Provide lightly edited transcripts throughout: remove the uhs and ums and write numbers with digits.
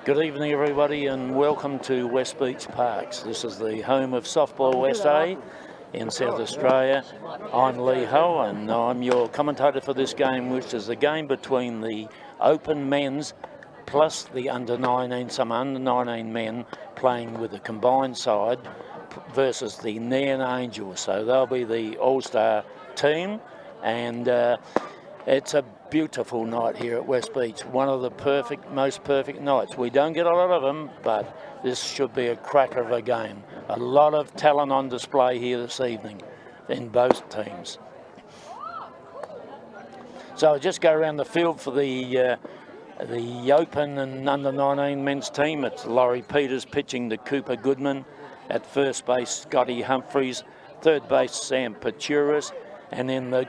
Good evening, everybody, and welcome to West Beach Parks. This is the home of Softball SA in South Australia. I'm Lee Ho, and I'm your commentator for this game, which is a game between the Open men's plus the under-19, some under-19 men playing with the combined side versus the Nairne Angels. So they'll be the all-star team, and it's a beautiful night here at West Beach. One of the most perfect nights. We don't get a lot of them, but this should be a cracker of a game. A lot of talent on display here this evening in both teams. So I'll just go around the field for the Open and under-19 men's team. It's Laurie Peters pitching to Cooper Goodman. At first base, Scotty Humphreys. Third base, Sam Pachuris. And in the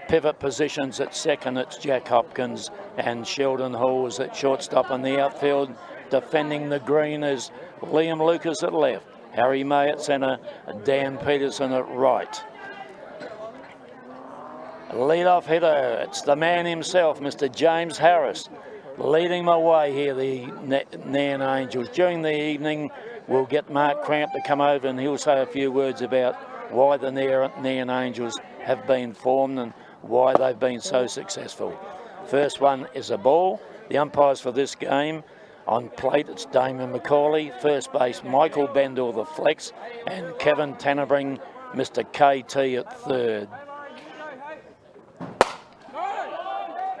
pivot positions at second, it's Jack Hopkins, and Sheldon Hall is at shortstop. In the outfield, defending the green, is Liam Lucas at left, Harry May at centre, Dan Peterson at right. Lead-off hitter, it's the man himself, Mr. James Harris, leading my way here, the Nairne Angels. During the evening, we'll get Mark Cramp to come over and he'll say a few words about why the Nairne Angels have been formed and why they've been so successful. First one is a ball. The umpires for this game, on plate it's Damon McCauley, first base Michael Bendall the flex, and Kevin Tannebring, Mr. KT at third.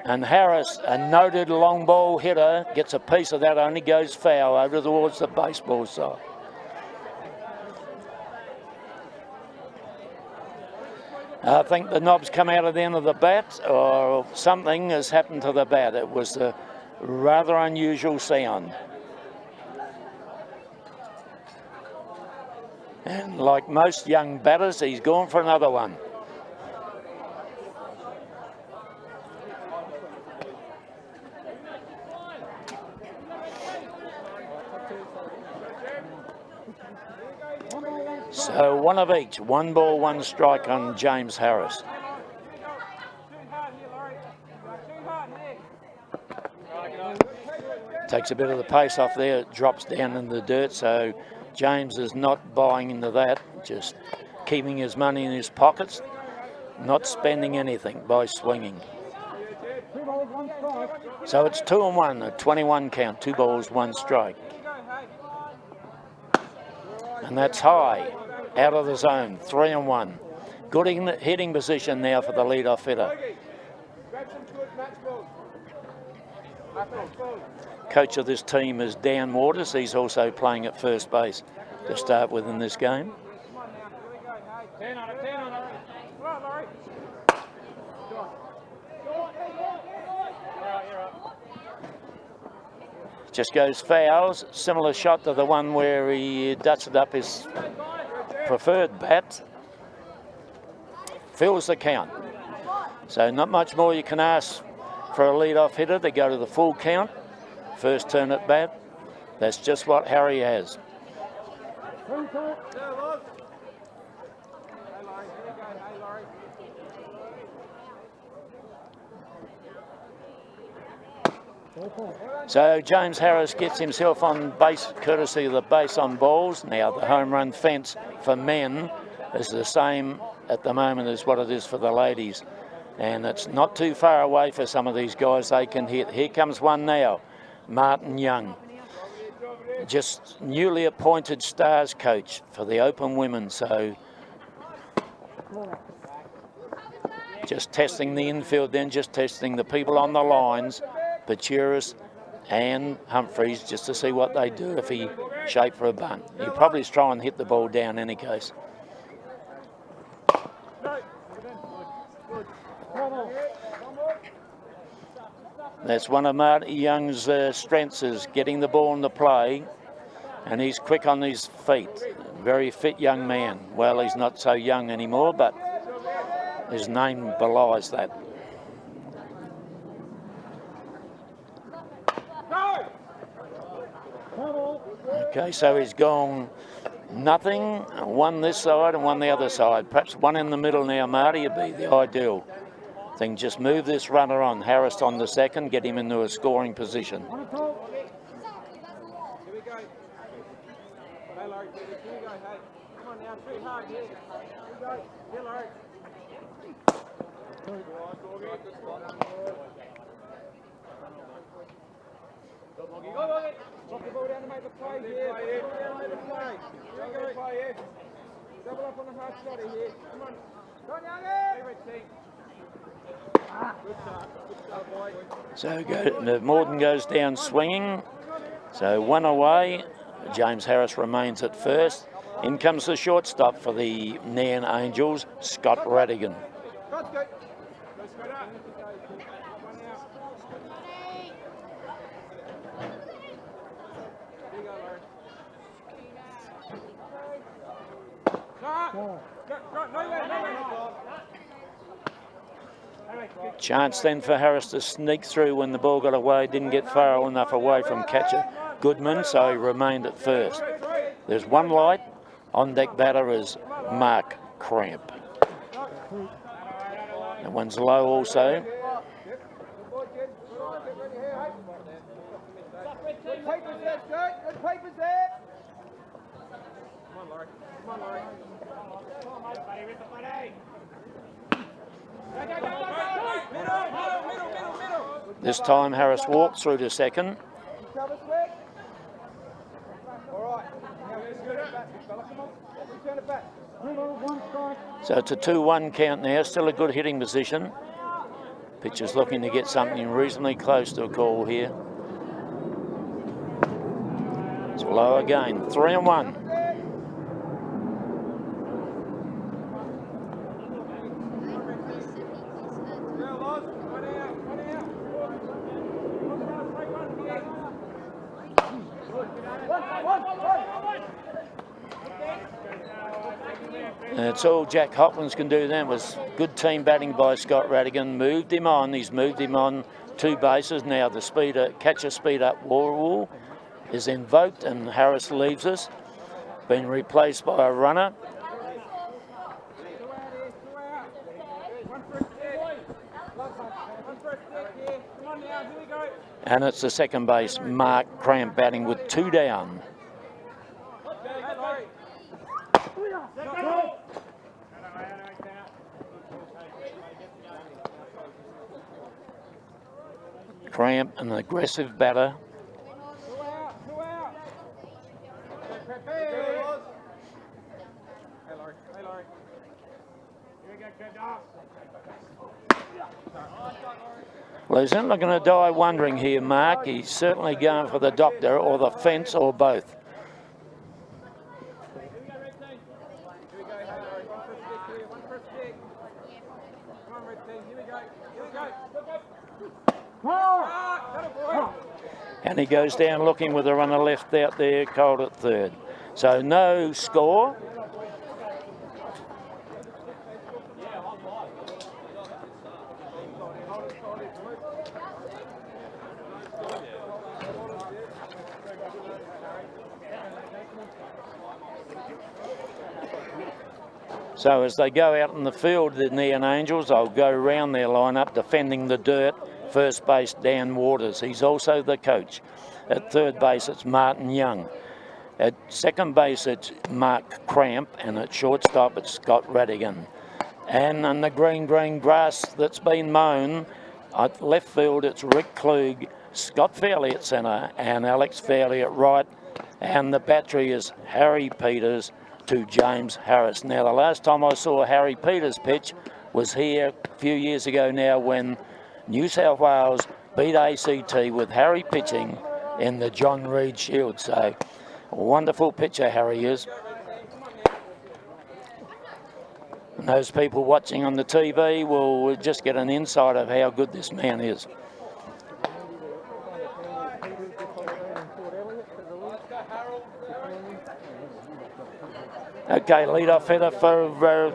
And Harris, a noted long ball hitter, gets a piece of that, only goes foul over towards the baseball side. I think the knob's come out of the end of the bat, or something has happened to the bat. It was a rather unusual sound. And like most young batters, he's gone for another one. So one of each, 1 ball, 1 strike on James Harris. Takes a bit of the pace off there, it drops down in the dirt, so James is not buying into that, just keeping his money in his pockets, not spending anything by swinging. So it's 2-1, a 21 count, 2 balls, 1 strike. And that's high, out of the zone, 3-1. Good hitting position now for the lead-off hitter. Coach of this team is Dan Waters. He's also playing at first base to start with in this game. Just goes fouls, similar shot to the one where he dutched up his preferred bat. Fills the count. So not much more you can ask for a lead-off hitter to go to the full count. First turn at bat. That's just what Harry has. So James Harris gets himself on base courtesy of the base on balls. Now the home run fence for men is the same at the moment as what it is for the ladies. And it's not too far away for some of these guys they can hit. Here comes one now, Martin Young. Just newly appointed stars coach for the Open women. So just testing the infield, then just testing the people on the lines. Pachuris and Humphreys, just to see what they do if he shaped for a bunt. He'll probably try and hit the ball down in any case. That's one of Marty Young's strengths, is getting the ball into play, and he's quick on his feet. Very fit young man. Well, he's not so young anymore, but his name belies that. Okay, so he's gone nothing, one this side and one the other side. Perhaps one in the middle now, Marty, would be the ideal thing. Just move this runner on. Harris on the second, get him into a scoring position. Hey, Larry, here we go, hey. Come on now, pretty hard here. Here we go. Here, Larry. Drop the ball down to make the play here. Here we go. Double up on the hard shot here. Come on. Go on, Young. So Morden goes down swinging. So one away. James Harris remains at first. In comes the shortstop for the Nairne Angels, Scott Radigan. Chance then for Harris to sneak through when the ball got away. Didn't get far enough away from catcher Goodman, so he remained at first. There's one light. On deck batter is Mark Cramp. That one's low also. This time Harris walked through to second. So it's a 2-1 count now, still a good hitting position. Pitcher's looking to get something reasonably close to a call here. It's low again, 3-1. That's all Jack Hopkins can do then. Was good team batting by Scott Radigan. Moved him on. He's moved him on 2 bases. Now the catcher speed up Warwall is invoked and Harris leaves us. Been replaced by a runner. And it's the second base, Mark Cramp, batting with 2 down. Cramp, an aggressive batter. Well, he's not going to die wondering here, Mark. He's certainly going for the doctor or the fence or both. And he goes down looking with a runner left out there, cold at third. So no score. So as they go out in the field, the Nairne Angels, they'll go round their lineup defending the dirt. First base, Dan Waters. He's also the coach. At third base, it's Martin Young. At second base, it's Mark Cramp. And at shortstop, it's Scott Radigan. And on the green grass that's been mown, at left field, it's Rick Klug, Scott Fairley at centre, and Alex Fairley at right. And the battery is Harry Peters to James Harris. Now, the last time I saw Harry Peters pitch was here a few years ago now when New South Wales beat ACT with Harry pitching in the John Reid Shield. So, a wonderful pitcher Harry is. And those people watching on the TV will just get an insight of how good this man is. Okay, lead-off hitter for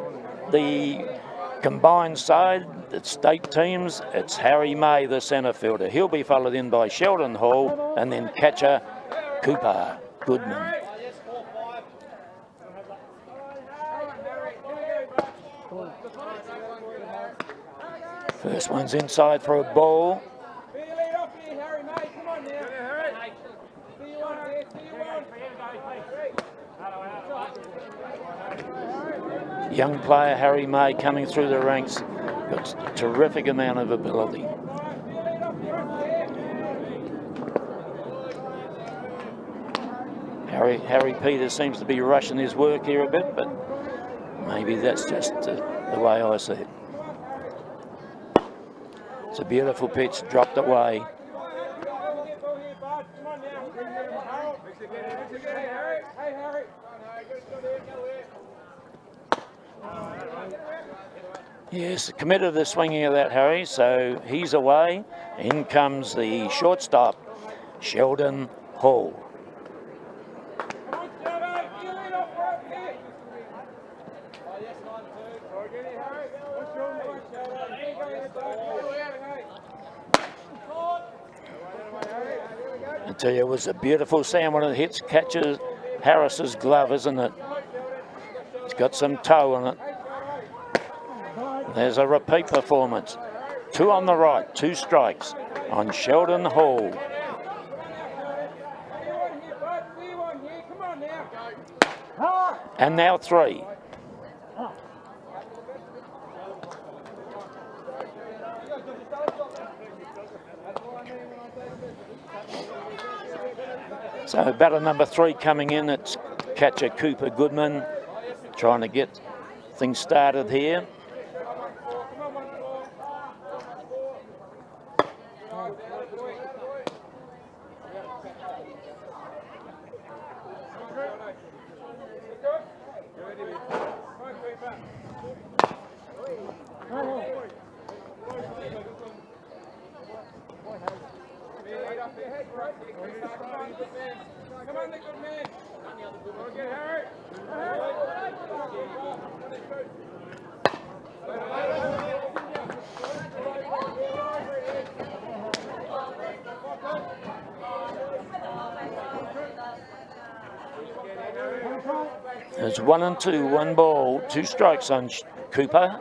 the combined side, it's state teams, it's Harry May, the centre fielder. He'll be followed in by Sheldon Hall and then catcher Cooper Goodman. First one's inside for a ball. Young player Harry May coming through the ranks. Got a terrific amount of ability. Harry Peters seems to be rushing his work here a bit, but maybe that's just the way I see it. It's a beautiful pitch, dropped away. Yes, committed to swinging of that, Harry, so he's away. In comes the shortstop, Sheldon Hall. I tell you, it was a beautiful sound when it hits, catches Harris's glove, isn't it? It's got some toe on it. There's a repeat performance. 2 on the right, 2 strikes on Sheldon Hall. And now 3. So batter number 3 coming in. It's catcher Cooper Goodman trying to get things started here. There's 1 and 2, 1 ball, 2 strikes on Cooper.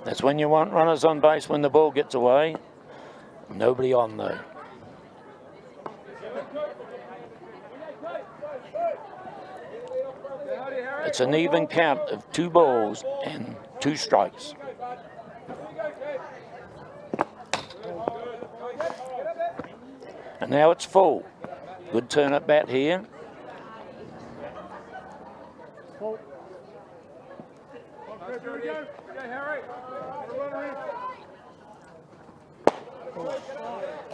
That's when you want runners on base, when the ball gets away. Nobody on though. It's an even count of 2 balls and 2 strikes. And now it's full. Good turn at bat here.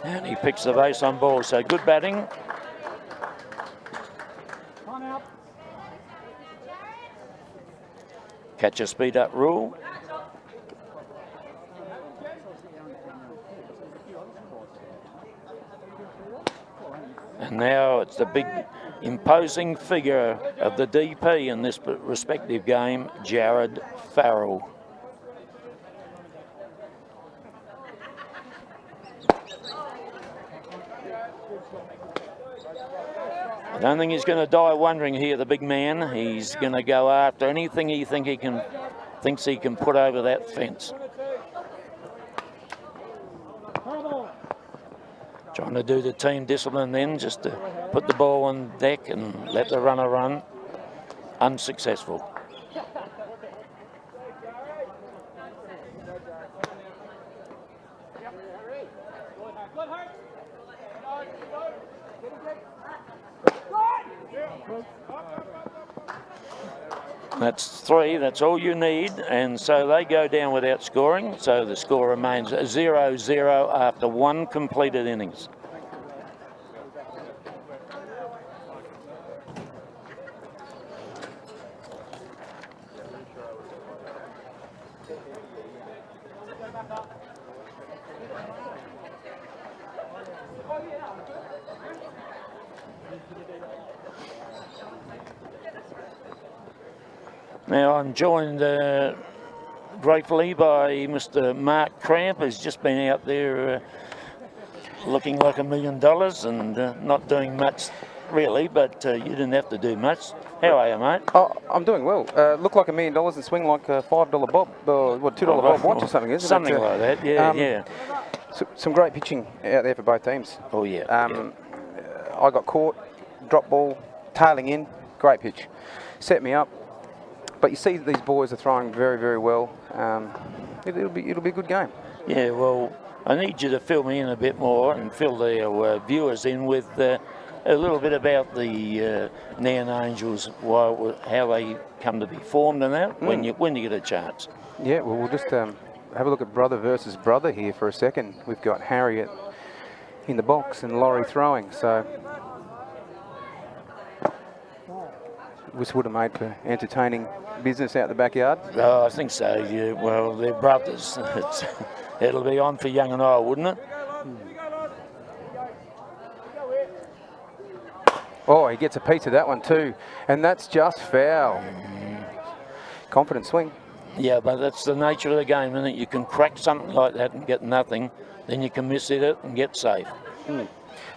And he picks the base on ball, so good batting. Catcher speed up rule. And now it's the big imposing figure of the DP in this respective game, Jared Farrell. I don't think he's going to die wondering here, the big man. He's going to go after anything he thinks he can put over that fence. Trying to do the team discipline then, just to put the ball on deck and let the runner run. Unsuccessful. That's 3, that's all you need, and so they go down without scoring, so the score remains 0-0 after 1 completed innings. Now I'm joined gratefully by Mr. Mark Cramp, who's just been out there looking like $1 million and not doing much really, but you didn't have to do much. How are you, mate? Oh, I'm doing well. Look like $1 million and swing like a $5 bob, what, $2 bob watch or something, isn't it? Something like that, yeah, yeah. Some great pitching out there for both teams. Oh, yeah. I got caught, drop ball, tailing in, great pitch. Set me up. But you see these boys are throwing very, very well. It'll be a good game. Yeah, well, I need you to fill me in a bit more and fill the viewers in with a little bit about the Nairne Angels, how they come to be formed and that, when you get a chance. Yeah, well, we'll just have a look at brother versus brother here for a second. We've got Harriet in the box and Laurie throwing, so this would have made for entertaining business out the backyard. Oh, I think so. Yeah, well, they're brothers. It'll be on for young and old, wouldn't it? Oh, he gets a piece of that one too, and that's just foul. Confident swing. Yeah, but that's the nature of the game, isn't it? You can crack something like that and get nothing, then you can miss it and get safe.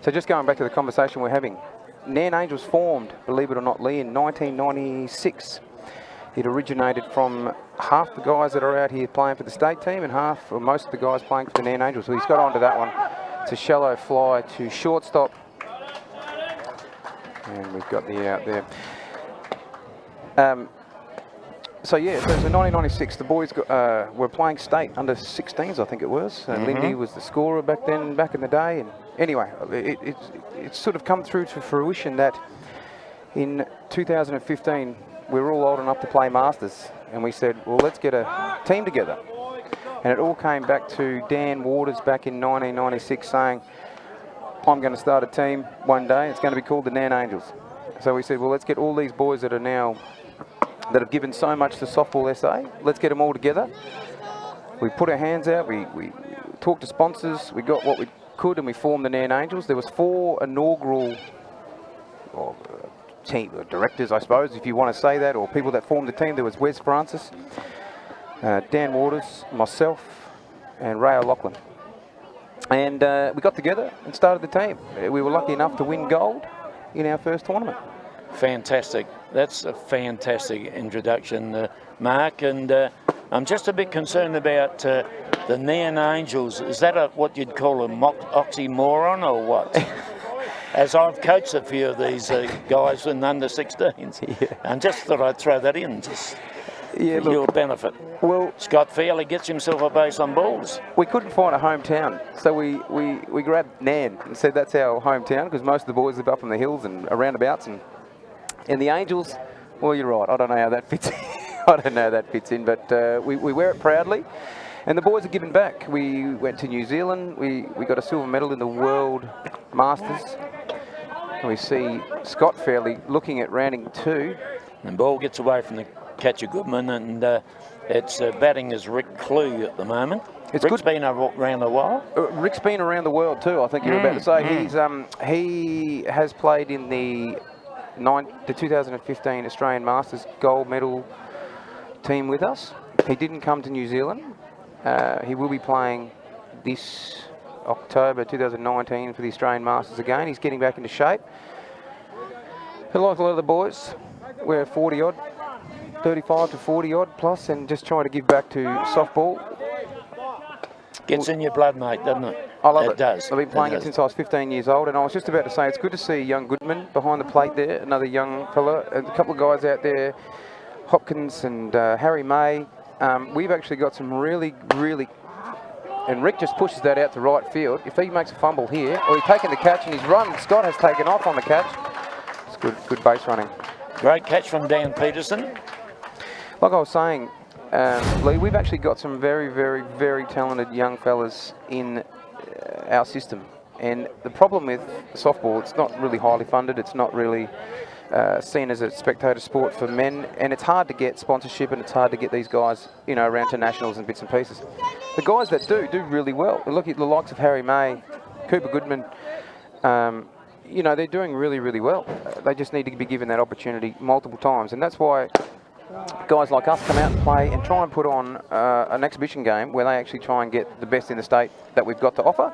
So just going back to the conversation we're having, Nairne Angels formed, believe it or not, Lee, in 1996. It originated from half the guys that are out here playing for the state team and half, or most of the guys playing for the Nairne Angels. So he's got onto that one. It's a shallow fly to shortstop. And we've got the out there. So yeah, so 1996, the boys were playing state under 16s, I think it was. Lindy was the scorer back then, back in the day. And anyway, it's sort of come through to fruition that in 2015, we were all old enough to play Masters. And we said, well, let's get a team together. And it all came back to Dan Waters back in 1996 saying, I'm going to start a team one day. It's going to be called the Nairne Angels. So we said, well, let's get all these boys that have given so much to Softball SA. Let's get them all together. We put our hands out. We talked to sponsors. We got what we could, and we formed the Nairne Angels. There was 4 inaugural team directors, I suppose, if you want to say that, or people that formed the team. There was Wes Francis, Dan Waters, myself, and Ray O'Loughlin. And we got together and started the team. We were lucky enough to win gold in our first tournament. Fantastic. That's a fantastic introduction, Mark. And I'm just a bit concerned about the Nairne Angels. Is that what you'd call a oxymoron or what? As I've coached a few of these guys in under 16s. Yeah. And just thought I'd throw that in just for your benefit. Well, Scott Fairley gets himself a base on balls. we couldn't find a hometown, so we grabbed Nairne and said that's our hometown, because most of the boys live up in the hills and aroundabouts. And the Angels, well, you're right, I don't know how that fits in. I don't know how that fits in, but we wear it proudly. And the boys are giving back. We went to New Zealand. We got a silver medal in the World Masters. And we see Scott Fairley looking at rounding 2. And the ball gets away from the catcher Goodman, and it's batting as Rick Clue at the moment. Rick's been around a while. Rick's been around the world too, I think you're about to say. He has played in the 2015 Australian Masters gold medal team with us. He didn't come to New Zealand. He will be playing this October 2019 for the Australian Masters again. He's getting back into shape. But like a lot of the boys, we're 40 odd, 35 to 40 odd plus, and just trying to give back to softball. Gets in your blood, mate, doesn't it? I love it. It does. I've been playing it since I was 15 years old, and I was just about to say it's good to see young Goodman behind the plate there, another young fella, and a couple of guys out there, Hopkins and Harry May. We've actually got some really, and Rick just pushes that out to right field. If he makes a fumble here, or he's taken the catch and he's run, Scott has taken off on the catch. It's good base running. Great catch from Dan Peterson. Like I was saying, Lee, we've actually got some very talented young fellas in our system. And the problem with softball, it's not really highly funded. It's not really seen as a spectator sport for men, and it's hard to get sponsorship, and it's hard to get these guys, around to nationals and bits and pieces. The guys that do really well. Look at the likes of Harry May, Cooper Goodman. They're doing really well. They just need to be given that opportunity multiple times, and that's why guys like us come out and play and try and put on an exhibition game where they actually try and get the best in the state that we've got to offer,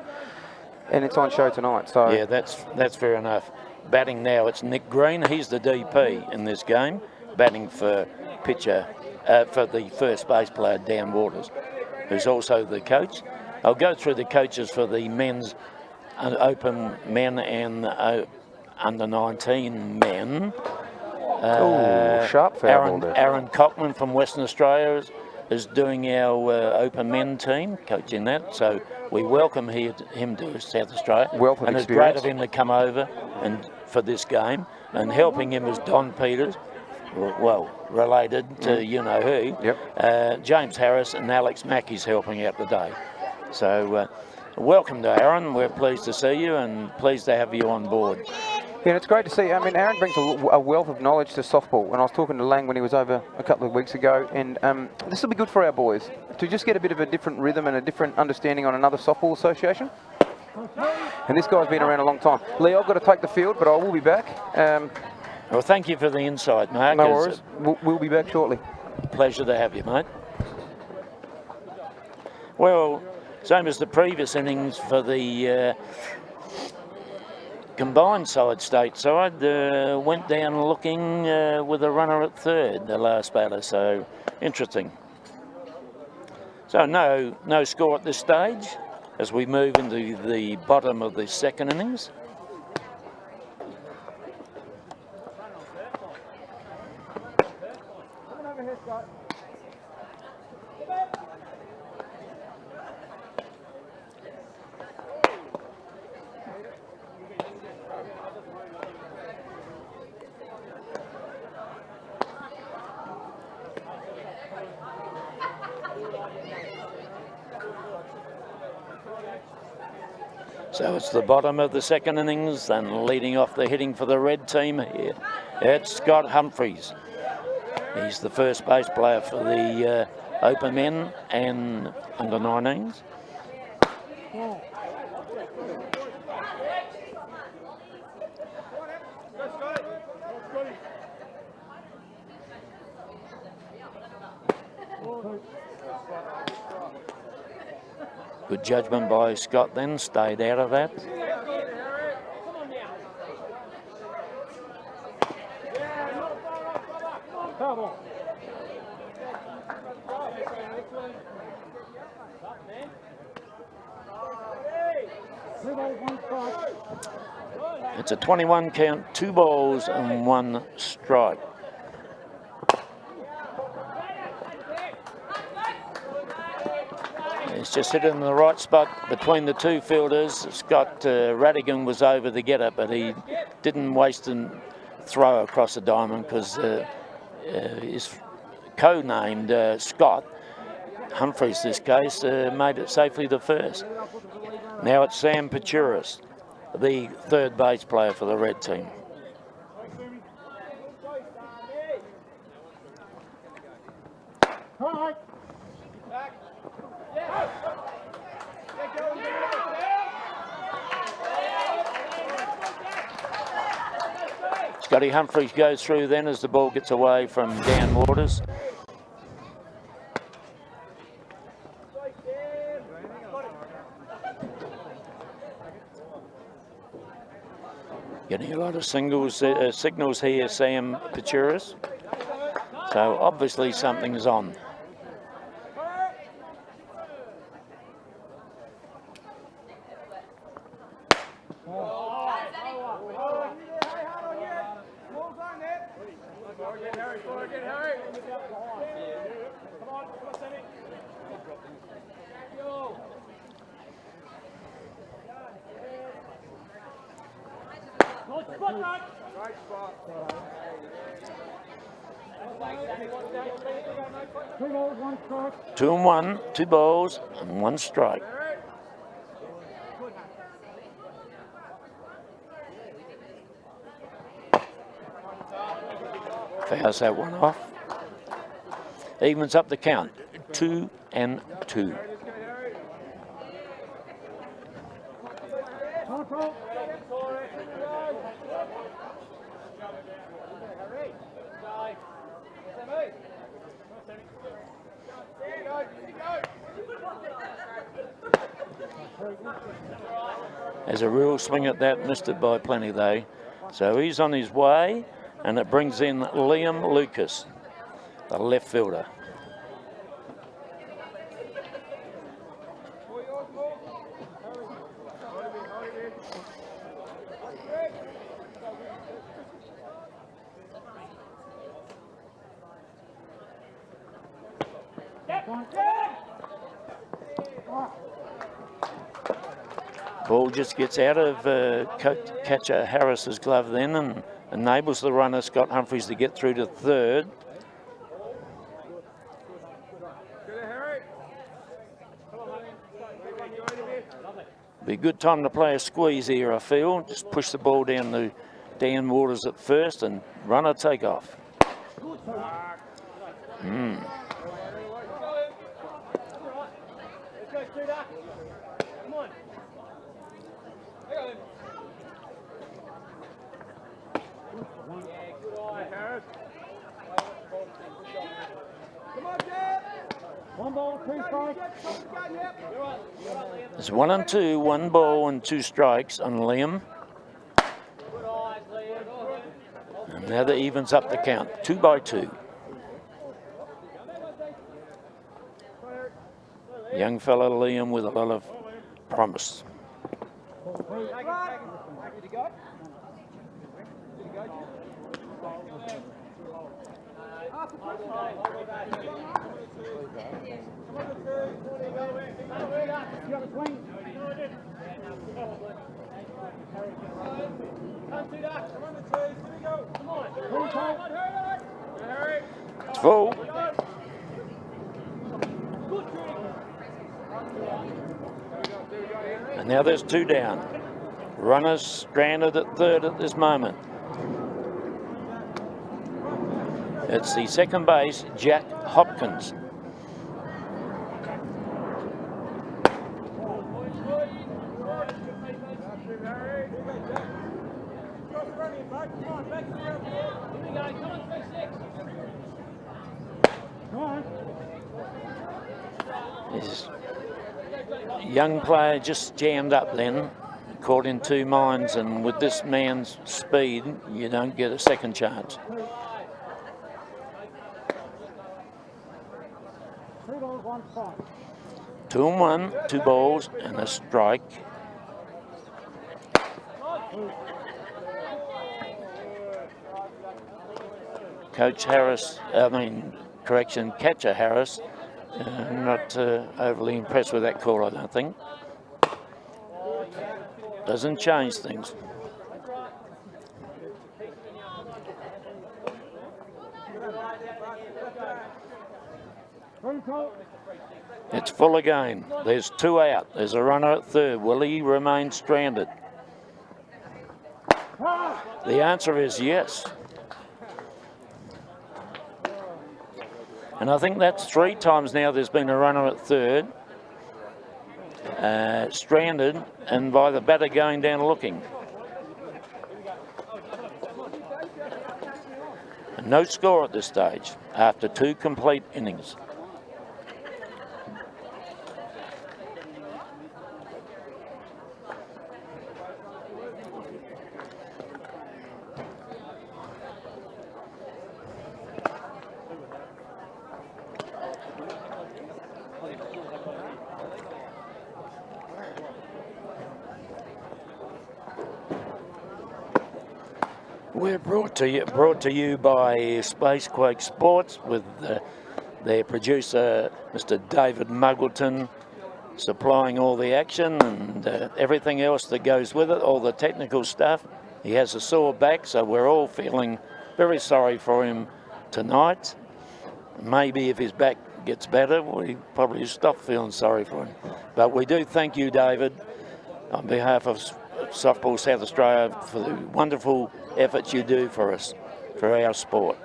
and it's on show tonight. So yeah, that's fair enough. Batting now, it's Nick Green. He's the DP in this game, batting for pitcher for the first base player, Dan Waters, who's also the coach. I'll go through the coaches for the men's open men and under 19 men. Sharp foul ball there. Aaron Cockman from Western Australia is doing our open men team, coaching that. So we welcome him to South Australia. Wealth of and it's experience. great of him to come over and for this game. And helping him is Don Peters, well, related to you know who. Yep. James Harris and Alex Mackey's helping out today. So welcome to Aaron. We're pleased to see you and pleased to have you on board. Yeah, it's great to see. I mean, Aaron brings a wealth of knowledge to softball. And I was talking to Lang when he was over a couple of weeks ago, and this will be good for our boys to just get a bit of a different rhythm and a different understanding on another softball association. And this guy's been around a long time. Lee, I've got to take the field, but I will be back. Well, thank you for the insight, Mark. No worries. We'll be back shortly. Pleasure to have you, mate. Well, same as the previous innings for the combined side stateside, went down looking with a runner at third, the last batter, so interesting. So no score at this stage as we move into the bottom of the second innings. So it's the bottom of the second innings, and leading off the hitting for the red team here, it's Scott Humphreys. He's the first base player for the open men and under 19s. Good judgment by Scott then, stayed out of that. It's a 21 count, 2 balls and 1 strike. It's just hit in the right spot between the two fielders. Scott Radigan was over the getter, but he didn't waste a throw across the diamond because his co-named Scott Humphreys, this case, made it safely to first. Now it's Sam Pachuris, the third base player for the red team. Scotty Humphreys goes through then as the ball gets away from Dan Waters. Getting a lot of signals here, Sam Pachuris. So obviously something's on. Two and 1, 2 balls and 1 strike. Fouls that one off. Evens up the count, 2 and 2. There's a real swing at that, missed it by plenty though. So he's on his way, and it brings in Liam Lucas, the left fielder. Ball just gets out of catcher Harris's glove then and enables the runner Scott Humphries to get through to third. Be a good time to play a squeeze here, I feel. Just push the ball down to Dan Waters at first and runner take off. It's 1 and 2, 1 ball and 2 strikes on Liam. And now that evens up the count, 2 by 2. Young fella Liam with a lot of promise. It's full. And now there's 2 down. Runners stranded at third at this moment. It's the second base, Jack Hopkins. This young player just jammed up then, caught in 2 minds, and with this man's speed, you don't get a second chance. 2 and 1, 2 balls and a strike. Catcher Harris, not overly impressed with that call, I don't think. Doesn't change things. It's full again. There's 2 out. There's a runner at third. Will he remain stranded? The answer is yes. And I think that's 3 times now there's been a runner at third, stranded, and by the batter going down looking. And no score at this stage after 2 complete innings. We're brought to you by Spacequake Sports with their producer, Mr. David Muggleton, supplying all the action and everything else that goes with it, all the technical stuff. He has a sore back, so we're all feeling very sorry for him tonight. Maybe if his back gets better, we probably stop feeling sorry for him. But we do thank you, David, on behalf of Softball South Australia, for the wonderful efforts you do for us, for our sport.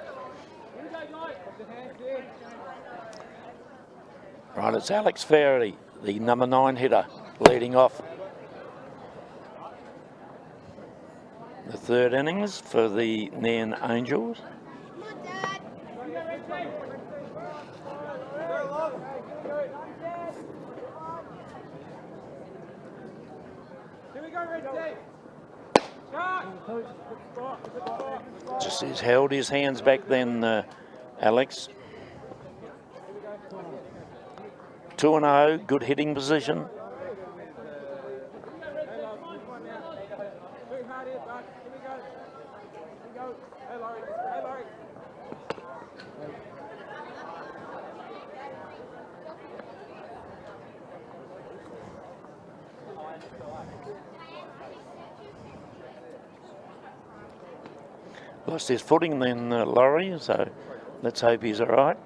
Right, it's Alex Ferry, the number 9 hitter, leading off the 3rd innings for the Nairne Angels. Just has held his hands back then, Alex. 2-0, good hitting position. Lost his footing then, Laurie, so let's hope he's all right.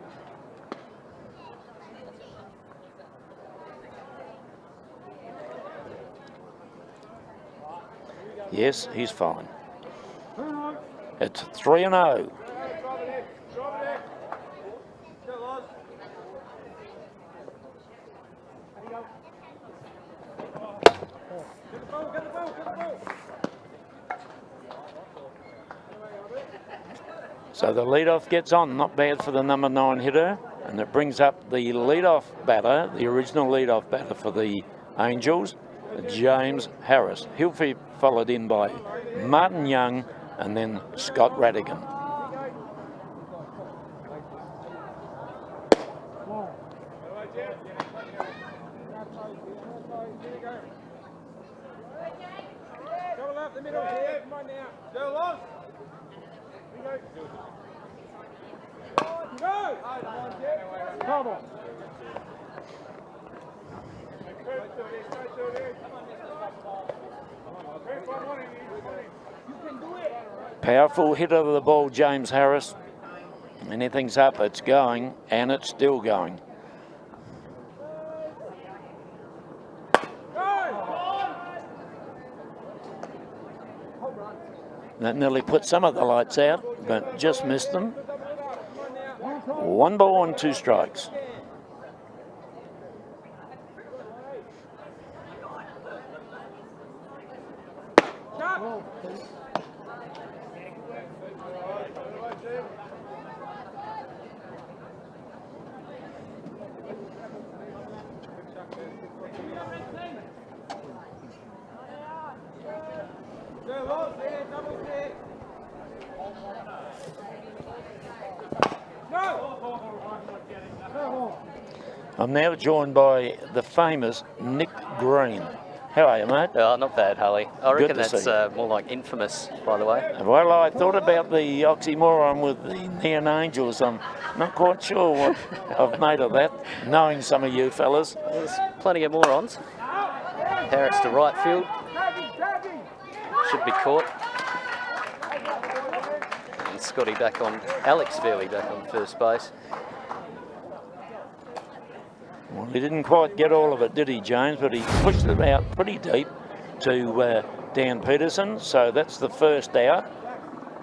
Yes, he's fine. It's 3-0. So the leadoff gets on, not bad for the number 9 hitter, and it brings up the leadoff batter, the original leadoff batter for the Angels, James Harris. He'll be followed in by Martin Young and then Scott Radigan. Double up the middle here, come on now. Go long. Go! Come on. Powerful hit of the ball, James Harris. Anything's up, it's going, and it's still going. That nearly put some of the lights out, but just missed them. 1 ball and 2 strikes. I'm now joined by the famous Nick Green. How are you, mate? Oh, not bad, Harley. I reckon to that's see more like infamous, by the way. Well, I thought about the oxymoron with the Nairne Angels. I'm not quite sure what I've made of that, knowing some of you fellas. There's plenty of morons. Harris to right field. Should be caught. And Scotty back on, Alex Fairley back on first base. Well, he didn't quite get all of it, did he, James? But he pushed it out pretty deep to Dan Peterson. So that's the first out.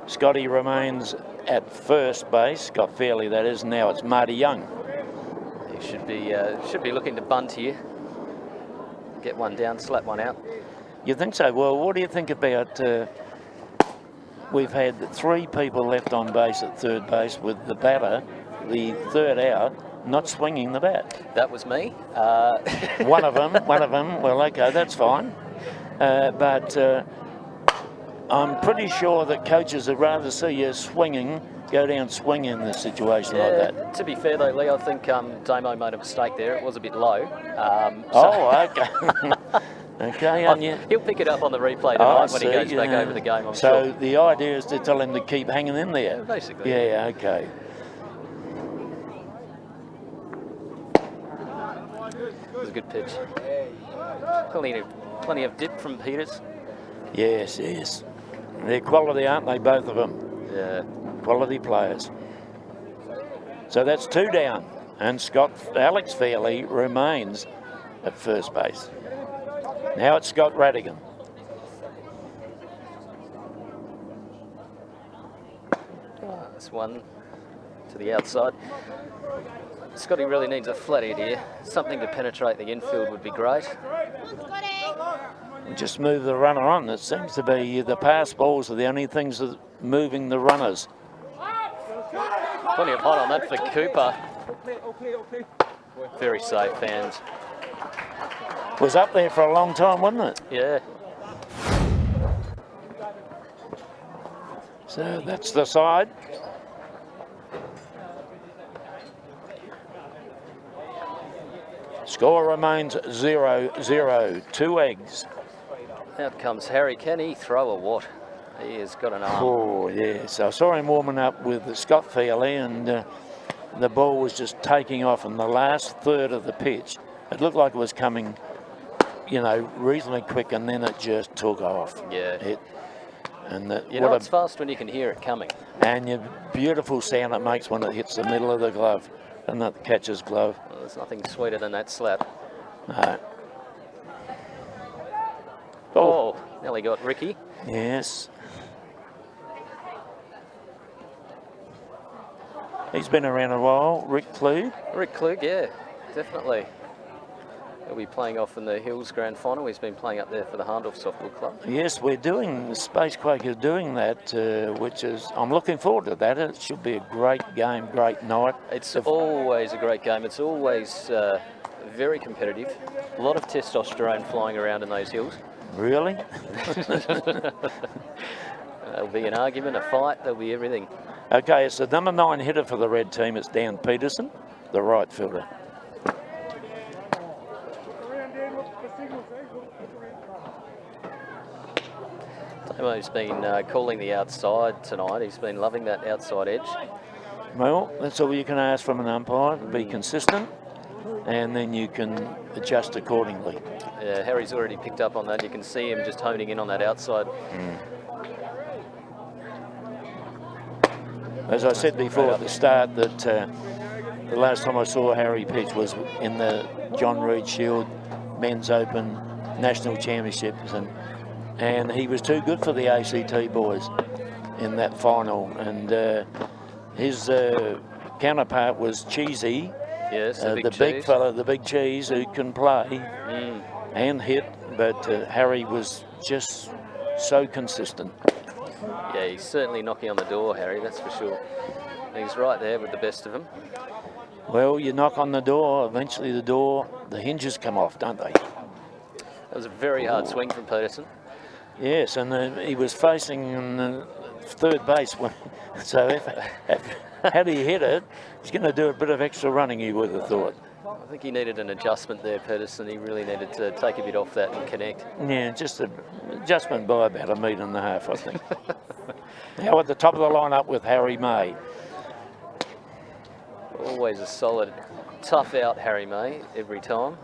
Scotty remains at first base. Scott Fairley, that is. Now it's Marty Young. He should be looking to bunt here. Get one down, slap one out. You think so? Well, what do you think about... we've had 3 people left on base at third base with the batter, the third out, not swinging the bat. That was me. One of them. Well, okay, that's fine. But I'm pretty sure that coaches would rather see you go down swinging in this situation like that. To be fair though, Lee, I think Damo made a mistake there. It was a bit low. Okay. Okay, and he'll pick it up on the replay tonight when he goes back over the game, I'm so sure. The idea is to tell him to keep hanging in there. Yeah, basically. Yeah, okay. It was a good pitch. Plenty of dip from Peters. Yes. They're quality, aren't they, both of them? Yeah. Quality players. So that's 2 down, and Alex Fairley remains at first base. Now it's Scott Radigan. That's one to the outside. Scotty really needs a flat hit here. Something to penetrate the infield would be great. Just move the runner on. It seems to be the pass balls are the only things that moving the runners. Plenty of height on that for Cooper. Very safe hands. Was up there for a long time, wasn't it? Yeah. So that's the side. Score remains 0-0. 2 eggs. Out comes Harry. Can he throw a what? He has got an arm. Oh, yes. I saw him warming up with Scott Fairley, and the ball was just taking off in the last third of the pitch. It looked like it was coming you know, reasonably quick, and then it just took off. Yeah. And You know, it's fast when you can hear it coming. And the beautiful sound it makes when it hits the middle of the glove, and the catcher's glove. Well, there's nothing sweeter than that slap. No. Oh, nearly got Ricky. Yes. He's been around a while, Rick Klug. Rick Klug, yeah, definitely. He'll be playing off in the Hills Grand Final. He's been playing up there for the Harndorf Softball Club. Yes, we're doing, Space Quake is doing that, which is, I'm looking forward to that. It should be a great game, great night. It's always a great game. It's always very competitive. A lot of testosterone flying around in those hills. Really? There'll be an argument, a fight, there'll be everything. Okay, it's the number 9 hitter for the red team. It's Dan Peterson, the right fielder. Tamo's been calling the outside tonight. He's been loving that outside edge. Well, that's all you can ask from an umpire, to be consistent, and then you can adjust accordingly. Yeah, Harry's already picked up on that. You can see him just honing in on that outside. As I said before at the start, that the last time I saw Harry pitch was in the John Reed Shield Men's Open National Championships, and he was too good for the ACT boys in that final. And his counterpart was Cheesy, yes, the big fella, the big cheese who can play and hit, but Harry was just so consistent. Yeah, he's certainly knocking on the door, Harry, that's for sure. He's right there with the best of them. Well, you knock on the door, eventually the hinges come off, don't they? That was a very hard swing from Peterson. Yes, and he was facing third base. So had he hit it, he's going to do a bit of extra running, you would have thought. I think he needed an adjustment there, Peterson. He really needed to take a bit off that and connect. Yeah, just an adjustment by about 1.5 meters, I think. Now at the top of the lineup with Harry May. Always a solid, tough out Harry May every time.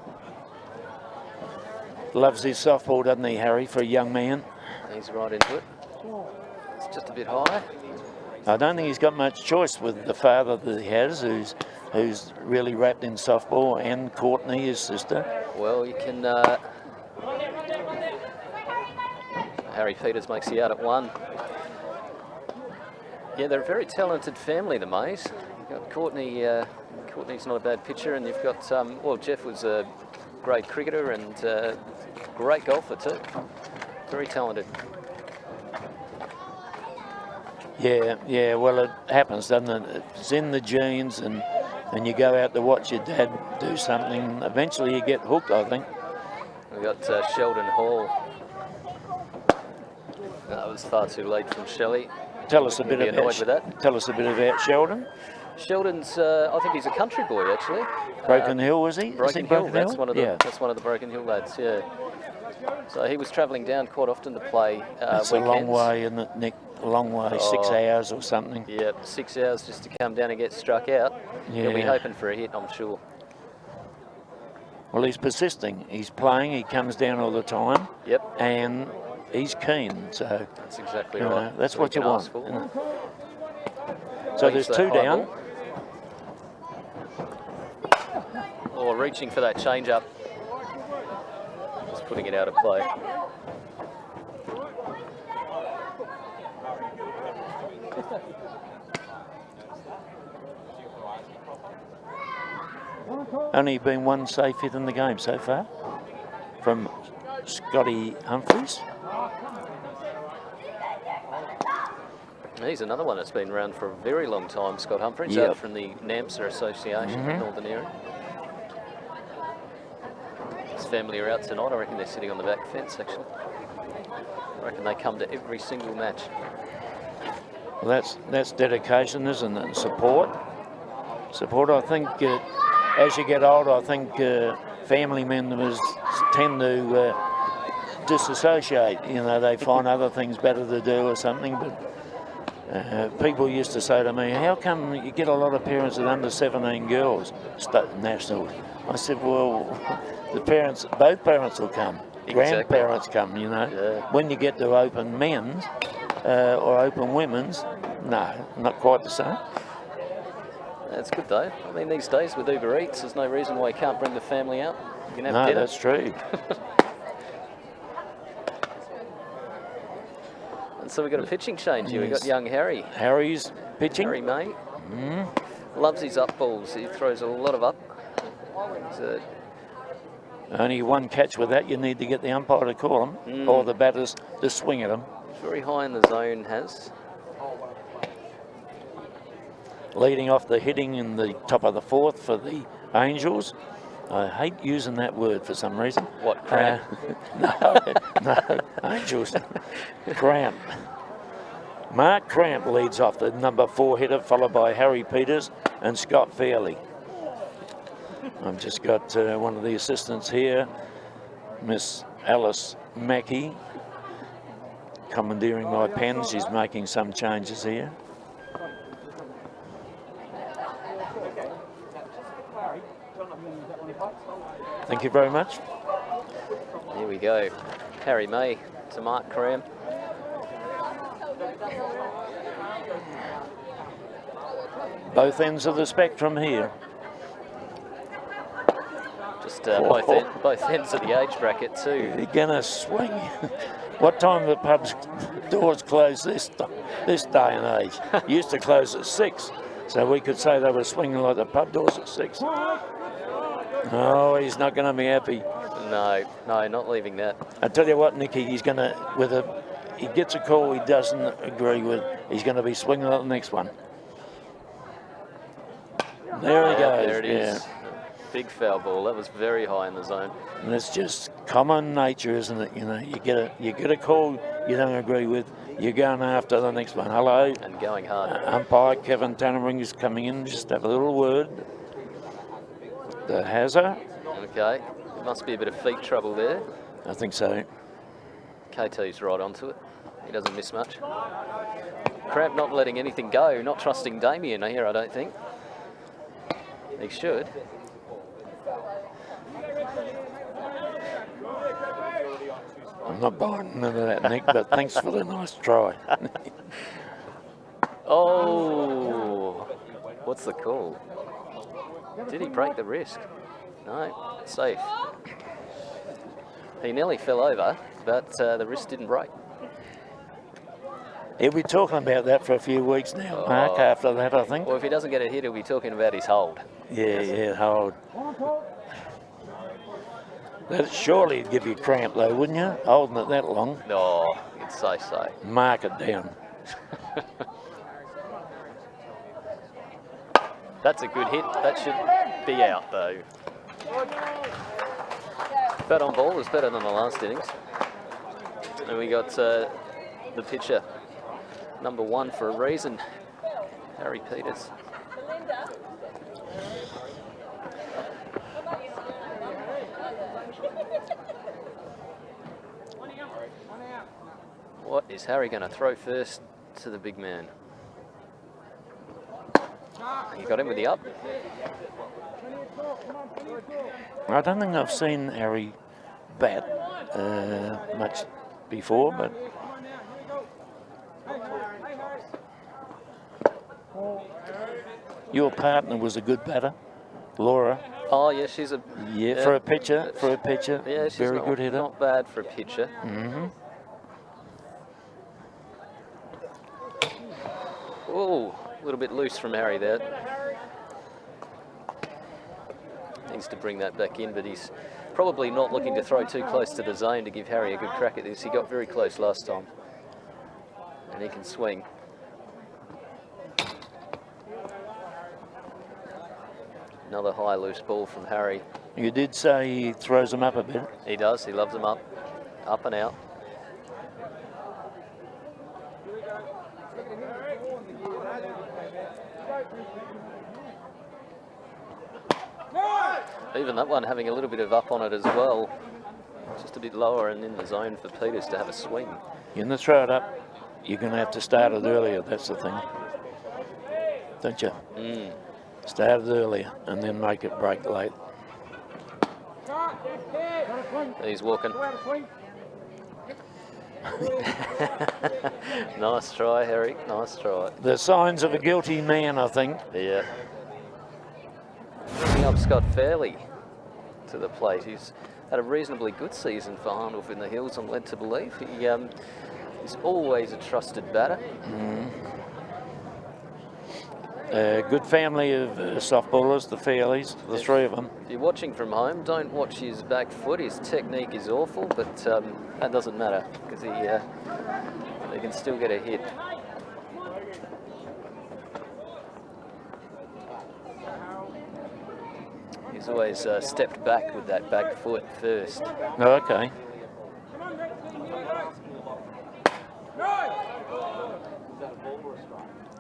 Loves his softball, doesn't he, Harry, for a young man? He's right into it. It's just a bit high. I don't think he's got much choice with the father that he has, who's really wrapped in softball, and Courtney, his sister. Well, you can... Harry Peters makes the out at 1. Yeah, they're a very talented family, the Mays. You've got Courtney, Courtney's not a bad pitcher, and you've got, well, Jeff was a great cricketer and great golfer too. Very talented. Yeah, well, it happens, doesn't it? It's in the genes, and you go out to watch your dad do something. Eventually you get hooked, I think. We've got Sheldon Hall. That was far too late from Shelley. Tell us a bit about Sheldon. Sheldon's, I think he's a country boy actually. Broken Hill, was he? Broken Hill. That's one of the Broken Hill lads. Yeah. So he was travelling down quite often to play That's weekends. a long way, isn't it, Nick? A long way, 6 hours or something. Yeah, 6 hours just to come down and get struck out. Yeah. He'll be hoping for a hit, I'm sure. Well, he's persisting. He's playing. He comes down all the time. Yep. And he's keen. So that's exactly right. That's what you want. So there's 2 down. Or reaching for that change up. Just putting it out of play. Only been 1 safe hit in the game so far from Scotty Humphries. He's another one that's been around for a very long time, Scott Humphries, Yep. from the NAMSA Association in Northern Area. His family are out tonight. I reckon they're sitting on the back fence, actually. I reckon they come to every single match. Well, that's dedication, isn't it? Support. I think as you get older, I think family members tend to disassociate. You know, they find other things better to do or something. But People used to say to me, how come you get a lot of parents with under 17 girls nationals? I said, well, both parents will come. Exactly. Grandparents come, you know. Yeah. When you get to open men's or open women's, no, not quite the same. That's good though. I mean, these days with Uber Eats, there's no reason why you can't bring the family out. You can have No, dinner. that's true. And so we've got a pitching change here. We've got young Harry. Harry's pitching. Harry May. Loves his up balls. He throws a lot of up. He's Only one catch with that. You need to get the umpire to call them or the batters to swing at them. very high in the zone, has. Leading off the hitting in the top of the fourth for the Angels. I hate using that word for some reason. What, cramp? No, Angels. Cramp. Mark Cramp leads off the number 4 hitter, followed by Harry Peters and Scott Fairley. I've just got one of the assistants here, Miss Alice Mackey, commandeering my pen. She's making some changes here. Thank you very much. Here we go. Harry May to Mark Cramp. Both ends of the spectrum here. Just both ends of the age bracket too. You're gonna swing. What time the pub's doors close this day and age? Used to close at 6, so we could say they were swinging like the pub doors at 6. Oh, he's not going to be happy. No, not leaving that. I tell you what, Nicky, he's going to he gets a call he doesn't agree with. He's going to be swinging at the next one. There he goes. There it is. Big foul ball. That was very high in the zone. And it's just common nature, isn't it? You know, you get a call you don't agree with, you're going after the next one. Hello. And going hard. Umpire Kevin Tannering is coming in. Just have a little word. The Hazard. Okay. There must be a bit of feet trouble there. I think so. KT's right onto it. He doesn't miss much. Cramp not letting anything go, not trusting Damien here, I don't think. He should. I'm not buying none of that, Nick, but thanks for the nice try. Oh, what's the call? Did he break the wrist? No, safe. He nearly fell over, but the wrist didn't break. He'll be talking about that for a few weeks now, Mark, after that, I think. Well, if he doesn't get a hit, he'll be talking about his hold. Yeah, hold. That surely would give you cramp, though, wouldn't you? Holding it that long. No, you'd say so. Mark it down. That's a good hit. That should be out, though. Bat on ball is better than the last innings. And we got the pitcher, number 1 for a reason, Harry Peters. What is Harry going to throw first to the big man? He got him with the up. I don't think I've seen Harry bat much before, but your partner was a good batter, Laura. Oh, yeah, she's a... Yeah, for a pitcher, Yeah, she's very good hitter. Not bad for a pitcher. Mm-hmm. Oh, a little bit loose from Harry there. Needs to bring that back in, but he's probably not looking to throw too close to the zone to give Harry a good crack at this. He got very close last time. And he can swing. Another high loose ball from Harry. You did say he throws them up a bit. He does, he loves them up and out. Even that one having a little bit of up on it as well. Just a bit lower and in the zone for Peters to have a swing. In the throw it up. you're going to have to start it earlier. That's the thing, don't you? Start it earlier and then make it break late. He's walking. Nice try, Harry. Nice try. The signs of a guilty man, I think. Yeah. Bringing up Scott Fairley to the plate. He's had a reasonably good season for Hahndorf in the Hills, I'm led to believe. He's always a trusted batter. Good family of softballers, the Fairleys, the three of them. If you're watching from home, don't watch his back foot. His technique is awful, but that doesn't matter because they can still get a hit. He's always stepped back with that back foot first. Oh, okay.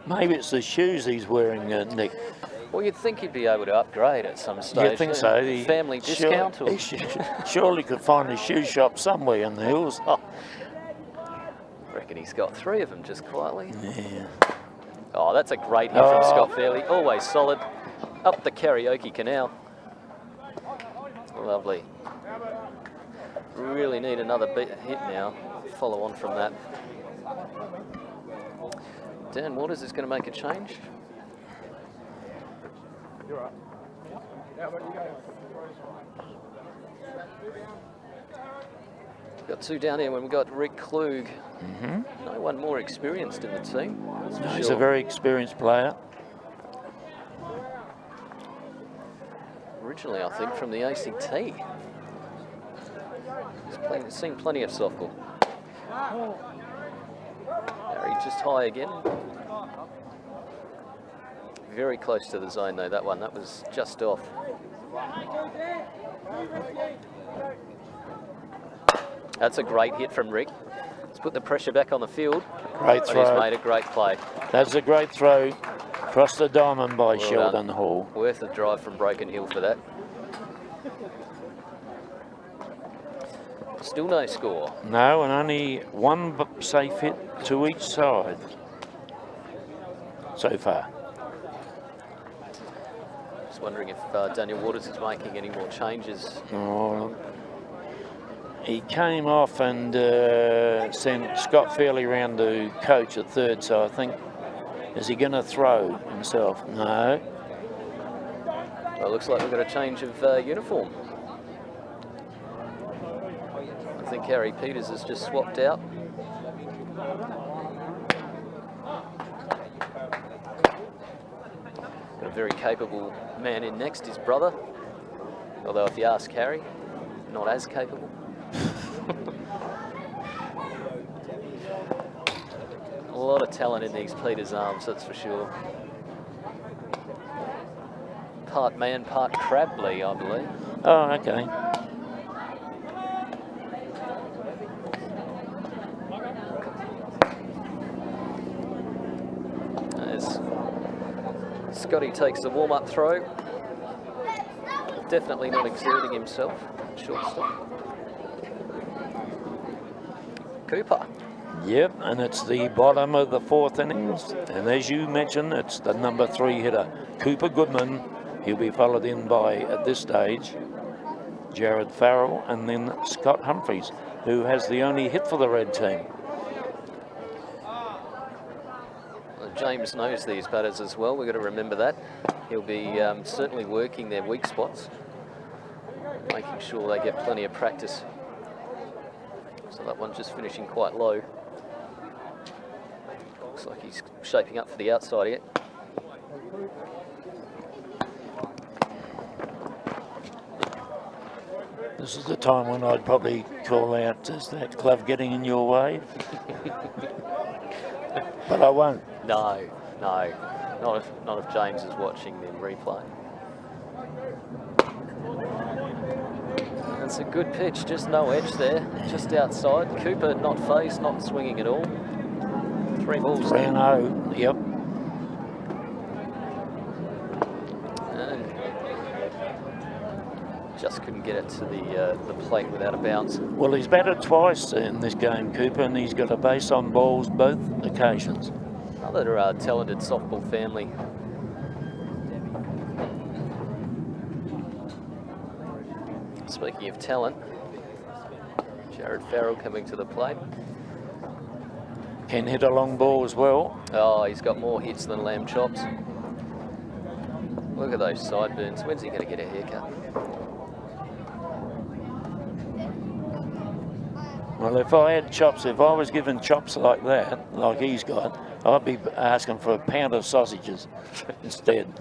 Maybe it's the shoes he's wearing, Nick. Well, you'd think he'd be able to upgrade at some stage. You think so? The Family discount? Or? He surely could find a shoe shop somewhere in the hills. Oh, I reckon he's got 3 of them just quietly. Yeah. Oh, that's a great hit from Scott Fairley. Always solid. Up the Karaoke Canal. Lovely. Really need another hit now. Follow on from that. Dan Waters is going to make a change. You're right. Yeah, but you go. Got 2 down here when we've got Rick Klug. No one more experienced in the team. That's for He's sure. a very experienced player. Originally, I think, from the ACT. He's seen plenty of softball. Harry just high again. Very close to the zone though, that one. That was just off. That's a great hit from Rick. Let's put the pressure back on the field. Great But throw. he's made a great play. That's a great throw across the diamond by Sheldon Hall. Worth a drive from Broken Hill for that. Still no score. No, and only one safe hit to each side so far. Just wondering if Daniel Waters is making any more changes. Oh, he came off and sent Scott Fairley round to coach at third, so I think, is he going to throw himself? No. Well, it looks like we've got a change of uniform. I think Harry Peters has just swapped out. Got a very capable man in next, his brother. Although if you ask Harry, not as capable. A lot of talent in these Peters arms, that's for sure. Part man, part Crabley, I believe. Oh, okay. As Scotty takes the warm-up throw. Definitely not exerting himself. Shortstop. Cooper. Yep, and it's the bottom of the 4th innings. And as you mentioned, it's the number 3 hitter, Cooper Goodman. He'll be followed in by, at this stage, Jared Farrell and then Scott Humphreys, who has the only hit for the red team. Well, James knows these batters as well. We've got to remember that. He'll be certainly working their weak spots, making sure they get plenty of practice. So that one's just finishing quite low. Looks like he's shaping up for the outside here. This is the time when I'd probably call out, is that glove getting in your way? But I won't. No, not if James is watching the replay. That's a good pitch, just no edge there, just outside. Cooper not phased, not swinging at all. 3 balls. 3-0, yep. just couldn't get it to the plate without a bounce. Well, he's batted twice in this game, Cooper, and he's got a base on balls both occasions. Another talented softball family. Speaking of talent, Jared Farrell coming to the plate. Can hit a long ball as well. Oh, he's got more hits than lamb chops. Look at those sideburns. When's he going to get a haircut? Well, if I had chops, if I was given chops like that, like he's got, I'd be asking for a pound of sausages instead.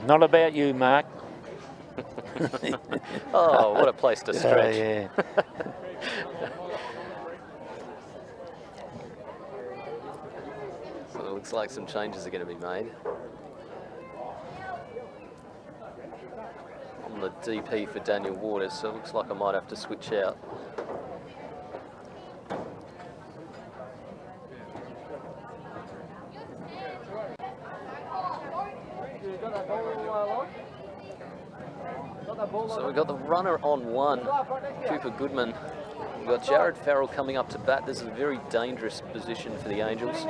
Not about you, Mark. Oh, what a place to stretch. Yeah. So it looks like some changes are going to be made. On the DP for Daniel Waters, so it looks like I might have to switch out. So we've got the runner on one, Cooper Goodman. We've got Jared Farrell coming up to bat. This is a very dangerous position for the Angels.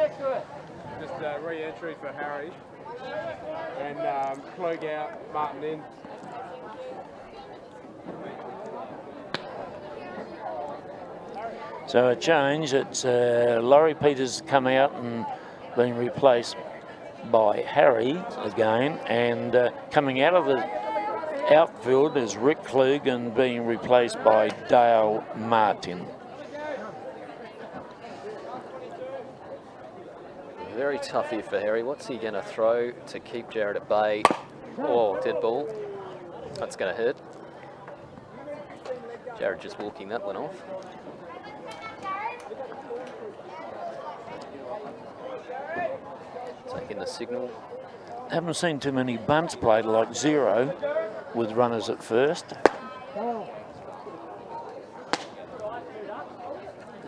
Just re-entry for Harry. And Klug out, Martin in. So a change. It's Laurie Peters come out and being replaced by Harry again, and coming out of the outfield is Rick Klug and being replaced by Dale Martin. Very tough here for Harry. What's he going to throw to keep Jared at bay? Oh, dead ball. That's going to hurt. Jared just walking that one off. Taking the signal. Haven't seen too many bunts played like zero with runners at first.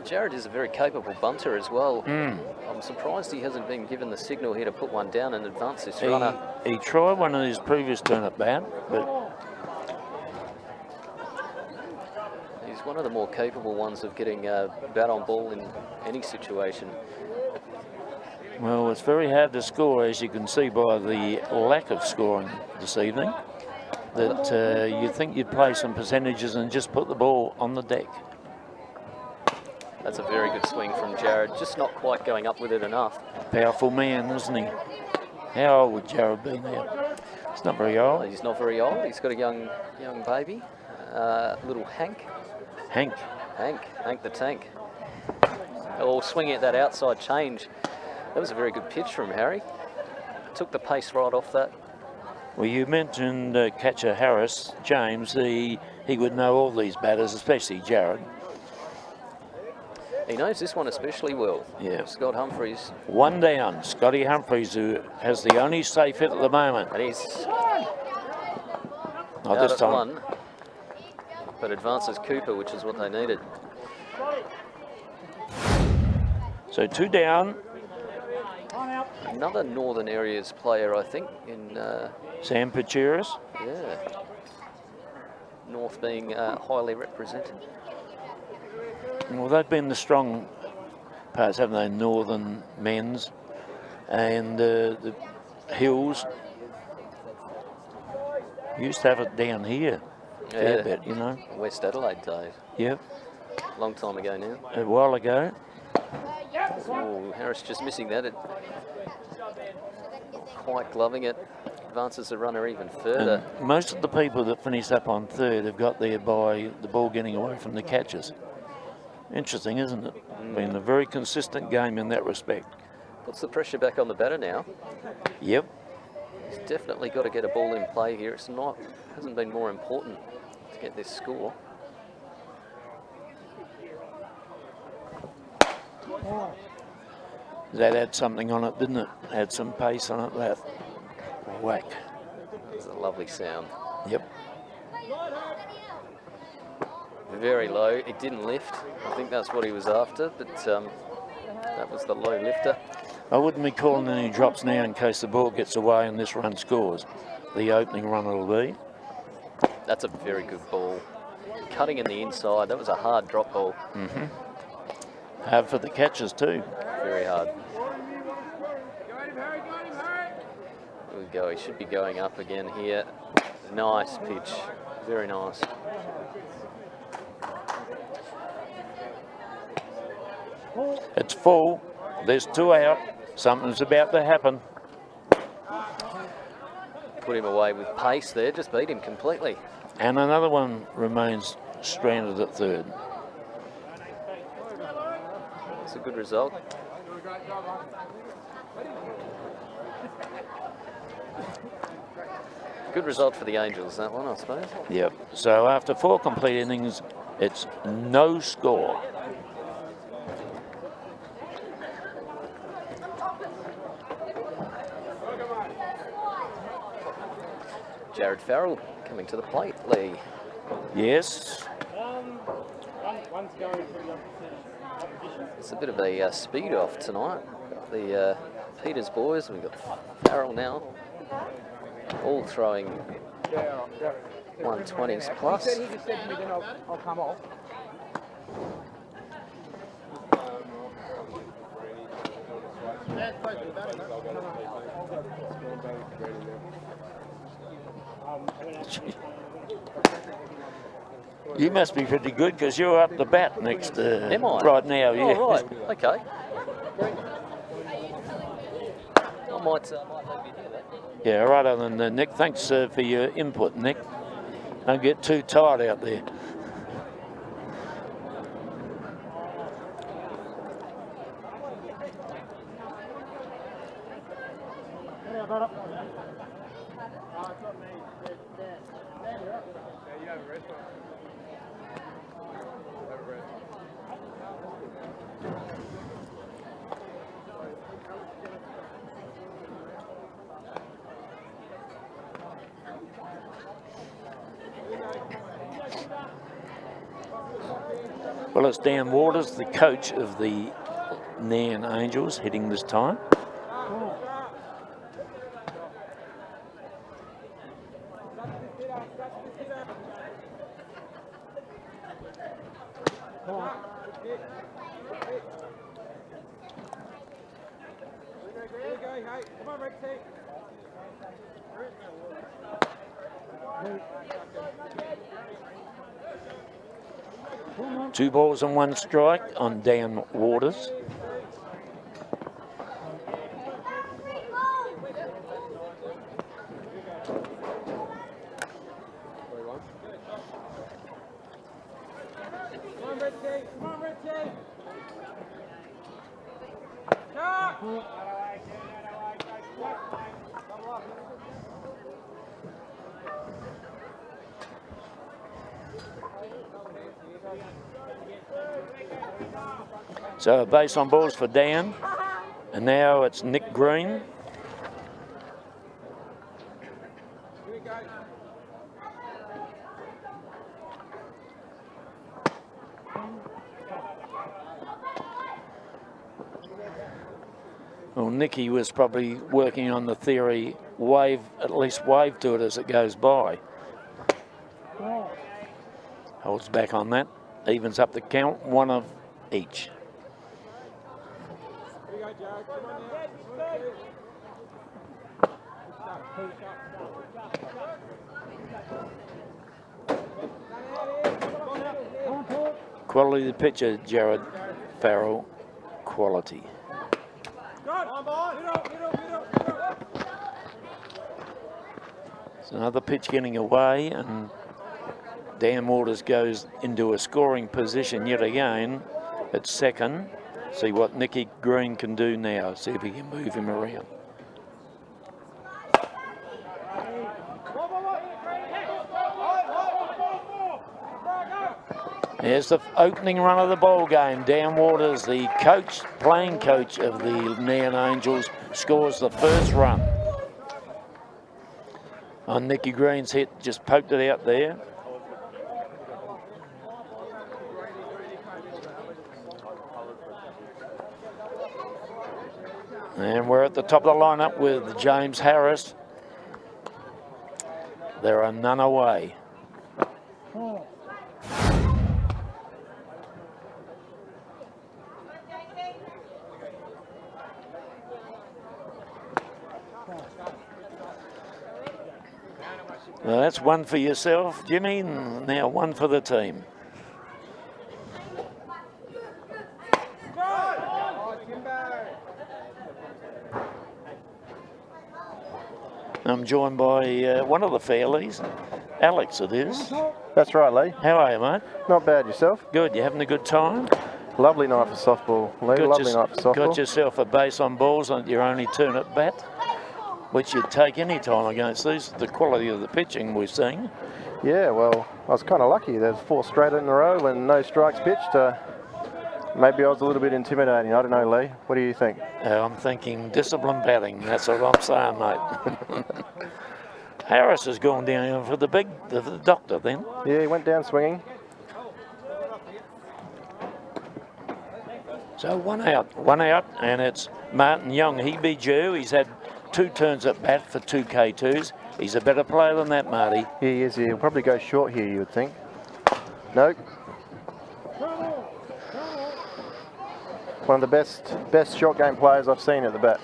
Jared is a very capable bunter as well. I'm surprised he hasn't been given the signal here to put one down and advance this runner. He tried one of his previous turn at bat, but he's one of the more capable ones of getting a bat on ball in any situation. well, it's very hard to score, as you can see by the lack of scoring this evening. That you think you'd play some percentages and just put the ball on the deck. That's a very good swing from Jared, just not quite going up with it enough. Powerful man, isn't he? How old would Jared be now? He's not very old. He's not very old. He's got a young baby, little Hank the Tank. Oh, swinging at that outside change. That was a very good pitch from Harry. Took the pace right off that. Well, you mentioned catcher Harris, James. He would know all these batters, especially Jared. He knows this one especially well. Yeah. Scott Humphreys. One down, Scotty Humphreys, who has the only safe hit at the moment. And he's Not out this at time. one, but advances Cooper, which is what they needed. So 2 down. Another Northern Areas player, I think, in Sam Pachiris. yeah, North being highly represented. Well, they've been the strong parts, haven't they? Northern men's and the Hills. Used to have it down here a fair bit, you know. West Adelaide days. Yep, Long time ago now. a while ago. Oh, Harris just missing that. Not quite gloving it. Advances the runner even further. And most of the people that finished up on third have got there by the ball getting away from the catchers. Interesting, isn't it? Been a very consistent game in that respect. Puts the pressure back on the batter now. Yep. He's definitely got to get a ball in play here. Hasn't been more important to get this score. That had something on it, didn't it? Had some pace on it, that whack. It's a lovely sound. Yep. Very low. It didn't lift. I think that's what he was after, but that was the low lifter. I wouldn't be calling any drops now in case the ball gets away and this run scores. The opening run it'll be. That's a very good ball. Cutting in the inside. That was a hard drop ball. Hard for the catches too. Very hard. There we go. He should be going up again here. Nice pitch. Very nice. It's full. There's 2 out. Something's about to happen. Put him away with pace there. Just beat him completely. And another one remains stranded at third. It's a good result. Good result for the Angels, that one, I suppose. Yep. So after 4 complete innings, it's no score. Jared Farrell coming to the plate, Lee. Yes. It's a bit of a speed off tonight. Got the Peters boys, we've got Farrell now. All throwing 120s plus. He just said to me, then I'll come off. You must be pretty good because you're up the bat next Am I? right now. Yeah. Oh, right. Okay. I might let you do that. Yeah, right on, Nick. Thanks for your input, Nick. Don't get too tired out there. Well, it's Dan Waters, the coach of the Nairne Angels, hitting this time. Come on, Redz. 2 balls and 1 strike on Dan Waters. Come on, Redz. Come on, Redz. So a base on balls for Dan. And now it's Nick Green. Well, Nicky was probably working on the theory, at least wave to it as it goes by. Holds back on that, evens up the count, 1 of each. Quality of the pitcher, Jared Farrell, quality. It's another pitch getting away, and Dan Waters goes into a scoring position yet again at second. See what Nicky Green can do now. See if he can move him around. Here's the opening run of the ball game. Dan Waters, the coach, playing coach of the Nairne Angels, scores the first run. On Nicky Green's hit, just poked it out there. And we're at the top of the lineup with James Harris. There are none away. Well, that's one for yourself, Jimmy. Now one for the team. I'm joined by one of the Fairleys, Alex it is. That's right, Lee. How are you, mate? Not bad, yourself? Good, you having a good time? Lovely night for softball, Lee. Lovely night for softball. Got yourself a base on balls on your only turn at bat, which you'd take any time against these, the quality of the pitching we've seen. Yeah, well, I was kind of lucky. There's 4 straight in a row and no strikes pitched. Maybe I was a little bit intimidating. I don't know, Lee. What do you think? I'm thinking disciplined batting. That's what I'm saying, mate. Harris has gone down for the doctor then. Yeah, he went down swinging. So one out, and it's Martin Young. He be due. He's had 2 turns at bat for 2 K2s. He's a better player than that, Marty. He is. He'll probably go short here, you would think. No. One of the best short game players I've seen at the bat.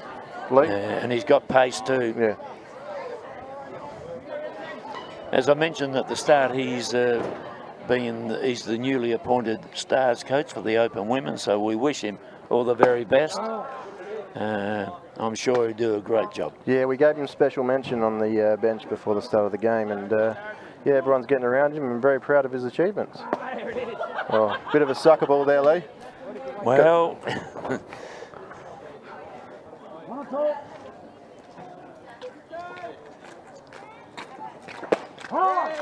Lee? Yeah, and he's got pace too. Yeah. As I mentioned at the start, he's the newly appointed Stars coach for the Open Women, so we wish him all the very best. I'm sure he'll do a great job. Yeah, we gave him special mention on the bench before the start of the game, and yeah, everyone's getting around him and very proud of his achievements. Oh, bit of a sucker ball there, Lee. Well,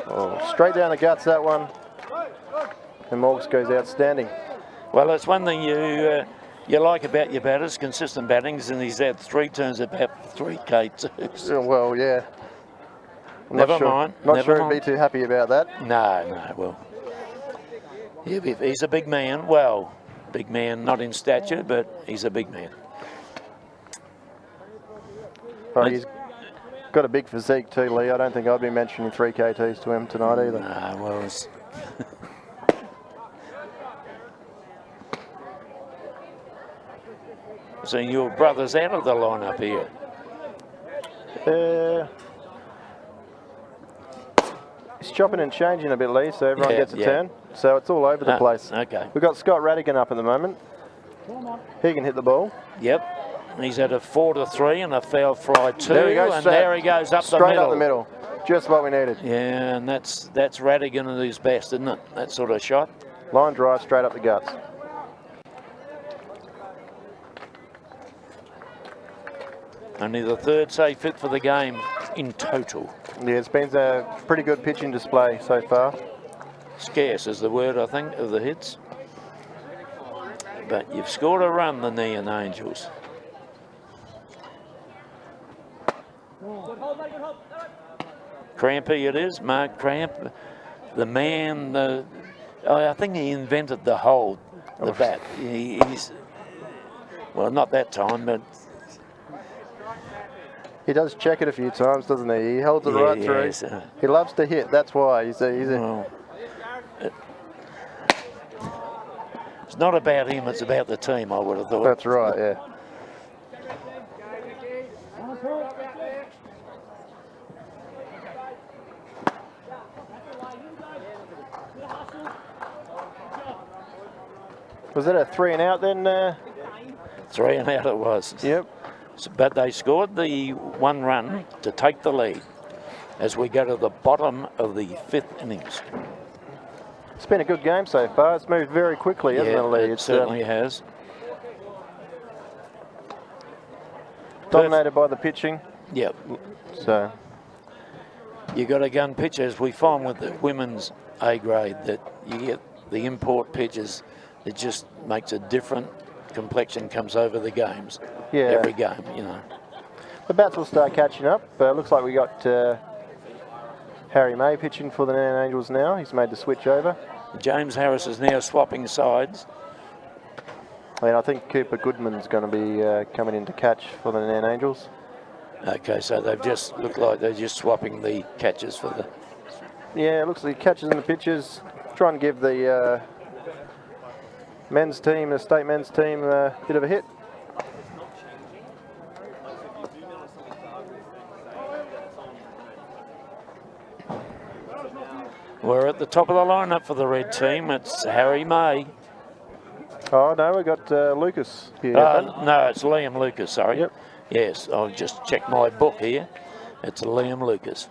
oh, straight down the guts, that one. And Morgs goes outstanding. well, it's one thing you like about your batters, consistent battings, and he's had 3 turns at bat for 3 K2s. Well, yeah. Never mind. Not sure he'd be too happy about that. No, well, he's a big man. Well, big man, not in stature, but he's a big man. Oh, he's got a big physique too, Lee. I don't think I'd be mentioning 3 K2s to him tonight either. Nah, well, it's so your brother's out of the lineup here. He's chopping and changing a bit, Lee, so everyone gets a yeah. turn. So it's all over the place. Okay. We've got Scott Radigan up at the moment. He can hit the ball. Yep. He's had a 4-3 and a foul fly 2, There he goes, and there he goes up the straight middle. up the middle. Just what we needed. Yeah, and that's Radigan at his best, isn't it? That sort of shot. Line drive straight up the guts. Only the 3rd save hit for the game in total. Yeah, it's been a pretty good pitching display so far. Scarce is the word, I think, of the hits. But you've scored a run, the Nairne Angels. Crampy it is, Mark Cramp. The man, I think he invented the hold, the bat. He's, well, not that time, but he does check it a few times, doesn't he? He holds it right through. Yes, he loves to hit, that's why. He's a well, it's not about him, it's about the team, I would have thought. That's right, yeah. Was that a 3 and out then? 3 and out it was. Yep. So, but they scored the 1 run to take the lead as we go to the bottom of the 5th innings. It's been a good game so far. It's moved very quickly, hasn't it, Lee? It certainly has. Dominated by the pitching. Yep. So You got a gun pitcher, as we find with the women's A grade, that you get the import pitchers. It just makes a different complexion comes over the games. Yeah. Every game, you know. The bats will start catching up. Looks like we got Harry May pitching for the Nairne Angels now. He's made the switch over. James Harris is now swapping sides. And I think Cooper Goodman's going to be coming in to catch for the Nairne Angels. Okay, so they've just looked like they're just swapping the catches for the... Yeah, it looks like catches and the pitches. Trying to give the men's team, the state men's team, a bit of a hit. We're at the top of the lineup for the red team. It's Harry May. Oh no, we've got Lucas here. No, it's Liam Lucas, sorry. Yep. Yes, I'll just check my book here. It's Liam Lucas.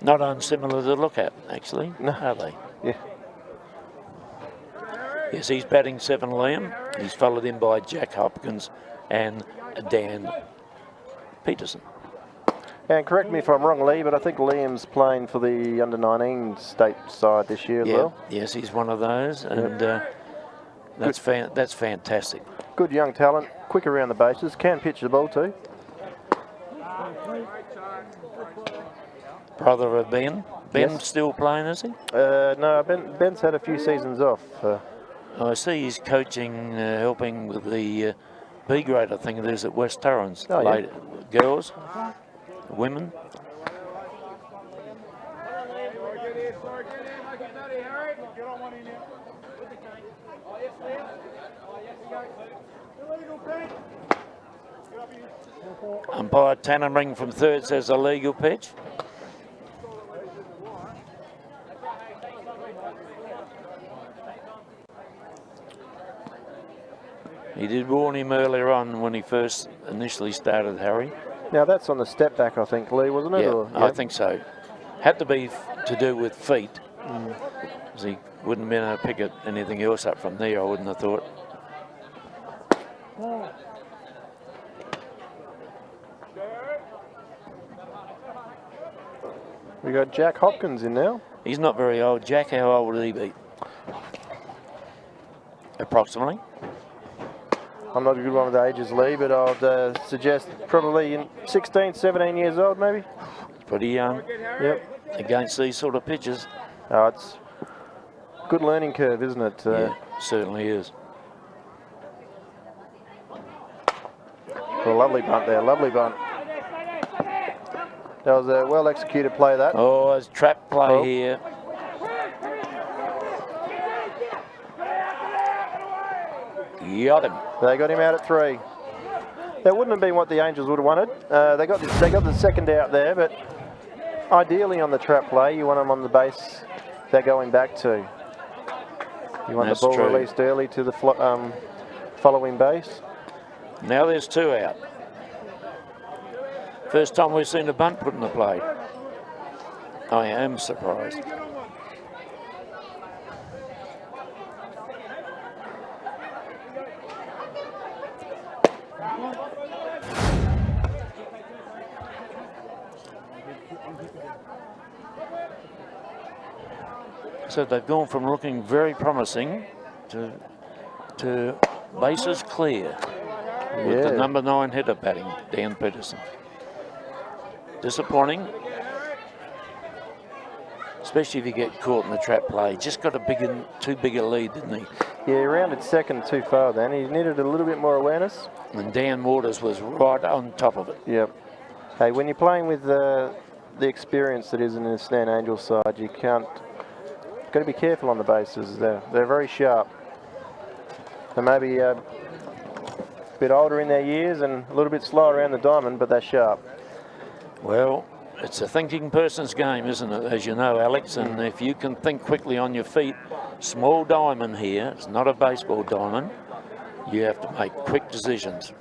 Not unsimilar to look at, actually, are they? Yeah. Yes, he's batting 7, Liam. He's followed in by Jack Hopkins and Dan Peterson. And correct me if I'm wrong, Lee, but I think Liam's playing for the under-19 state side this year as well. Yes, he's one of those, and that's fantastic. Good young talent, quick around the bases, can pitch the ball too. Brother of Ben. Ben's Yes. still playing, is he? No, Ben's had a few seasons off. I see he's coaching, helping with the B grade, I think it is, at West Torrens. Oh, yeah. Girls, women. Umpire Tannenring from third says a legal pitch. He did warn him earlier on when he first initially started, Harry. Now that's on the step back, I think, Lee, wasn't it? Yeah, Or, I think so. Had to be to do with feet. 'Cause he wouldn't have been able to pick anything else up from there, I wouldn't have thought. We got Jack Hopkins in now. He's not very old. Jack, how old would he be? Approximately. I'm not a good one with ages, Lee, but I'd suggest probably in 16, 17 years old, maybe. He's pretty young Yep. against these sort of pitches. Oh, it's a good learning curve, isn't it? Yeah, certainly is. A lovely bunt there, lovely bunt. That was a well-executed play, that. Oh, it's trap play Oh. here. Got him. They got him out at 3. That wouldn't have been what the Angels would have wanted. They got the second out there, but ideally on the trap play, you want them on the base they're going back to. You want That's the ball true. released early to the following base. Now there's 2 out. First time we've seen a bunt put in the play. I am surprised. So they've gone from looking very promising to bases clear with the Yeah. number 9 hitter batting, Dan Peterson. Disappointing, especially if you get caught in the trap play. Just got too big a lead, didn't he? Yeah, he rounded second too far then. He needed a little bit more awareness. And Dan Waters was right on top of it. Yep. Hey, when you're playing with the experience that is in the Nairne Angels side, you can't. Got to be careful on the bases. They're very sharp. They may be a bit older in their years and a little bit slower around the diamond, but they're sharp. Well, it's a thinking person's game, isn't it? As you know, Alex. And if you can think quickly on your feet, small diamond here. It's not a baseball diamond. You have to make quick decisions.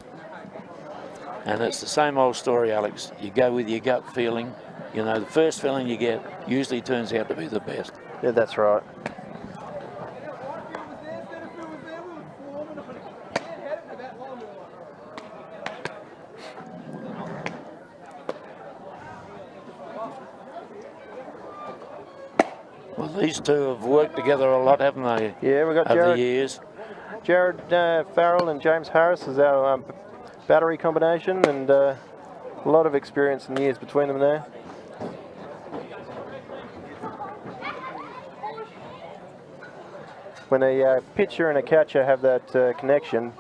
And it's the same old story, Alex. You go with your gut feeling. You know, the first feeling you get usually turns out to be the best. Yeah, that's right. Well, these two have worked together a lot, haven't they? Yeah, we got over the Jared. years. Jared Farrell and James Harris is our battery combination, and a lot of experience in years between them there. when a pitcher and a catcher have that connection,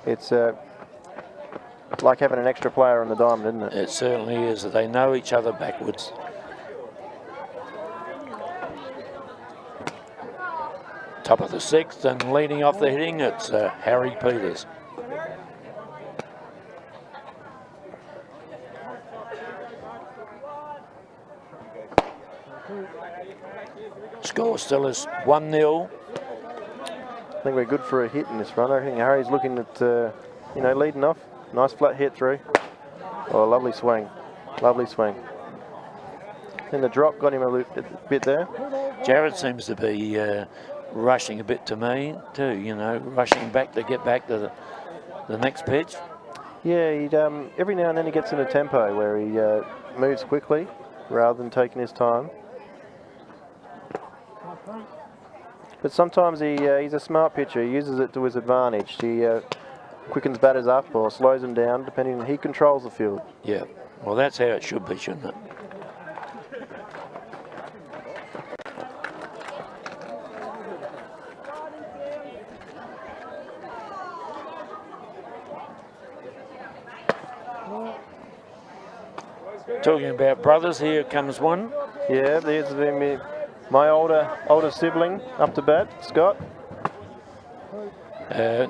it's like having an extra player on the diamond, isn't it? It certainly is. They know each other backwards. Top of the 6th and leading off the hitting, it's Harry Peters. Score still is 1-0. I think we're good for a hit in this run. I think Harry's looking at, you know, leading off. Nice flat hit through. Oh, lovely swing. Lovely swing. And the drop got him a bit there. Jared seems to be rushing a bit to me too, you know, rushing back to get back to the next pitch. Yeah, he'd, every now and then he gets in a tempo where he moves quickly rather than taking his time. But sometimes he's a smart pitcher. He uses it to his advantage. He quickens batters up or slows them down, depending on he controls the field. Yeah, well, that's how it should be, shouldn't it? Talking about brothers, here comes one. Yeah, there's my older sibling up to bat, Scott.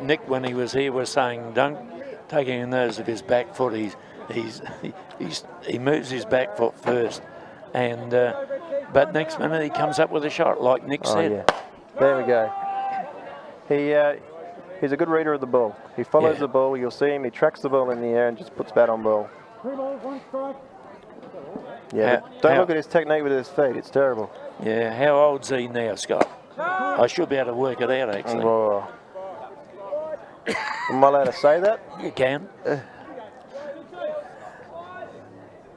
Nick, when he was here, was saying, don't taking a nose of his back foot. He moves his back foot first, and but next minute he comes up with a shot, like Nick said. Yeah. There we go. He's a good reader of the ball. He follows the ball. You'll see him. He tracks the ball in the air and just puts bat on ball. 3 balls, 1 strike. Yeah, don't look at his technique with his feet. It's terrible. Yeah, how old's he now, Scott? I should be able to work it out, actually. Oh. Am I allowed to say that? You can.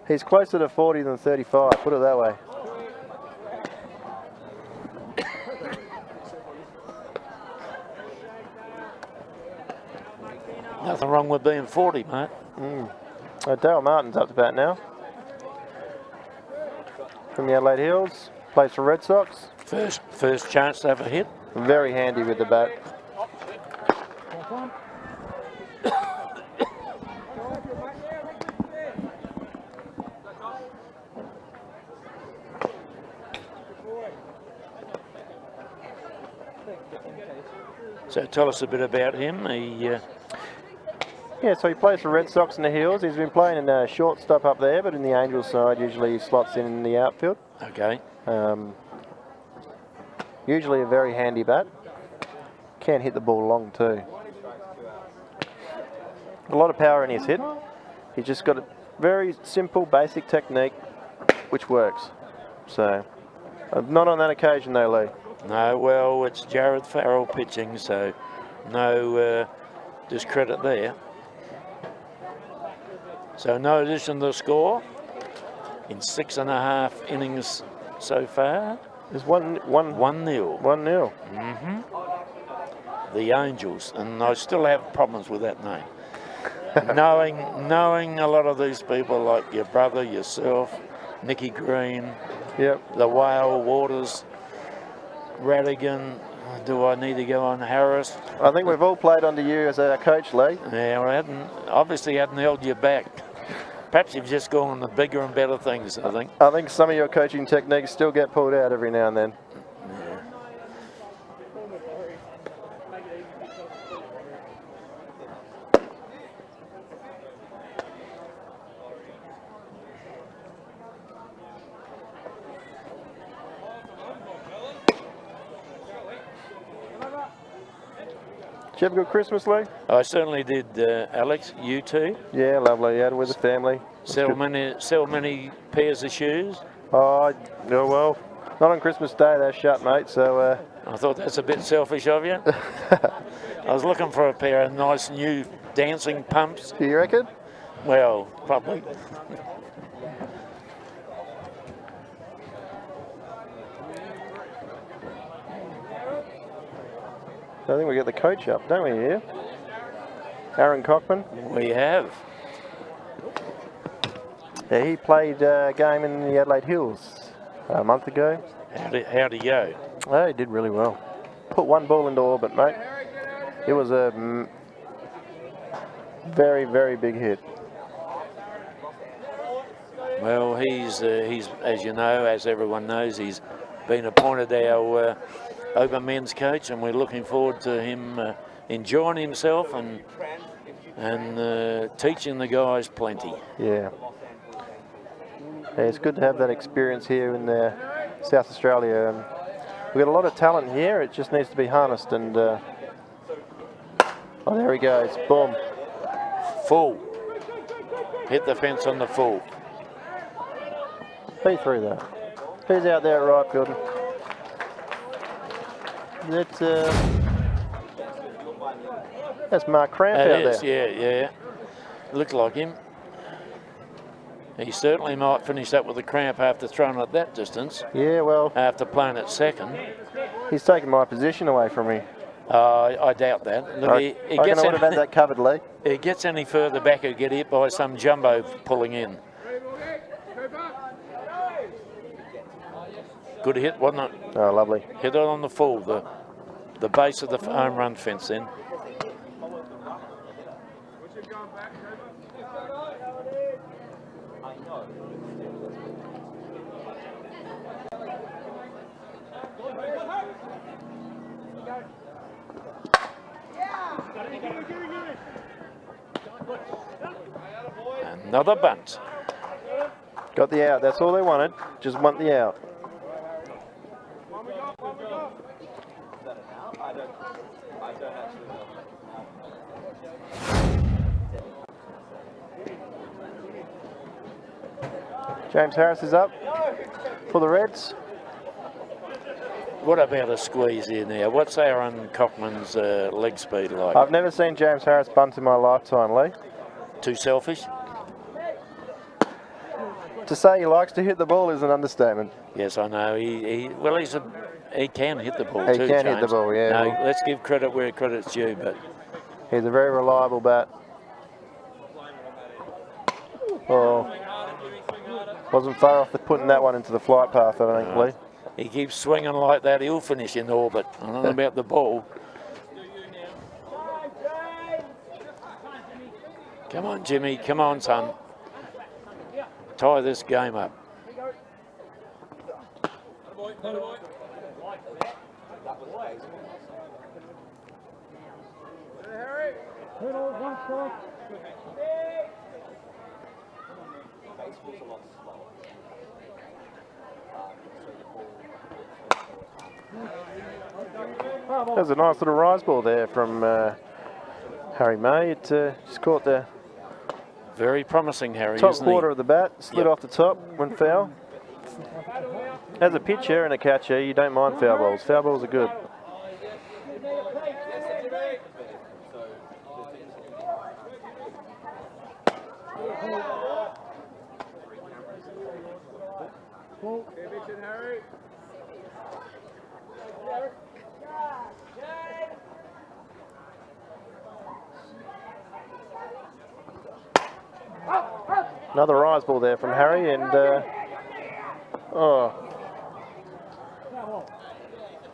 He's closer to 40 than 35, put it that way. Nothing wrong with being 40, mate. Dale Martin's up to bat now. From the Adelaide Hills, plays for Red Sox. First chance to have a hit. Very handy with the bat. So tell us a bit about him. Yeah, so he plays for Red Sox in the Hills. He's been playing in shortstop up there, but in the Angels side, usually he slots in the outfield. Okay. Usually a very handy bat. Can hit the ball long too. A lot of power in his hit. He's just got a very simple, basic technique, which works. So, not on that occasion though, Lee. No, well, it's Jared Farrell pitching, so no discredit there. So no addition to the score in 6.5 innings so far. There's 1-0. 1-0. 1-0. The Angels, and I still have problems with that name. knowing a lot of these people, like your brother, yourself, Nicky Green, the Whale, Waters, Radigan. Do I need to go on Harris? I think we've all played under you as our coach, Lee. Yeah, I obviously hadn't held you back. Perhaps you've just gone on the bigger and better things, I think. I think some of your coaching techniques still get pulled out every now and then. Did you have a good Christmas, Lee? I certainly did, Alex. You too? Yeah, lovely. Yeah, with the family. Sell many pairs of shoes? Oh, well, not on Christmas Day. They're shut, mate. So. I thought that's a bit selfish of you. I was looking for a pair of nice new dancing pumps. Do you reckon? Well, probably. I think we get the coach up, don't we, here? Aaron Cockman. We have. Yeah, he played a game in the Adelaide Hills a month ago. How'd he go? Oh, he did really well. put one ball into orbit, mate. It was a very, very big hit. Well, he's as you know, as everyone knows, he's been appointed our open men's coach, and we're looking forward to him enjoying himself and teaching the guys plenty. Yeah. Yeah, it's good to have that experience here in South Australia. We've got a lot of talent here. It just needs to be harnessed. And oh, there he goes. Boom. Full. Hit the fence on the full. Be through that. Who's out there at right field? That's Mark Cramp out there. Yeah. Looked like him. He certainly might finish that with a cramp after throwing it that distance. Yeah, well, after playing at second. He's taken my position away from me. I doubt that. Look, I would have had that covered, Lee. He gets any further back, he'll get hit by some jumbo pulling in. Good hit, wasn't it? Oh, lovely. Hit it on the full, the base of the home run fence then. Another bunt. Got the out. That's all they wanted. Just want the out. James Harris is up for the Reds. What about a squeeze here now? What's Aaron Cockman's leg speed like? I've never seen James Harris bunt in my lifetime, Lee. Too selfish? To say he likes to hit the ball is an understatement. Yes, I know. He can hit the ball too, He can James. hit the ball, yeah. No, let's give credit where credit's due, but... He's a very reliable bat. Oh, wasn't far off putting that one into the flight path, I don't think, Lee. He keeps swinging like that, he'll finish in orbit. I don't know about the ball. Come on, Jimmy. Come on, son. Tie this game up. There's a nice little rise ball there from Harry May. It just caught the very promising, Harry. Top isn't quarter he? of the bat, slid off the top, went foul. As a pitcher and a catcher, you don't mind foul balls. Foul balls are good. Another rise ball there from Harry, and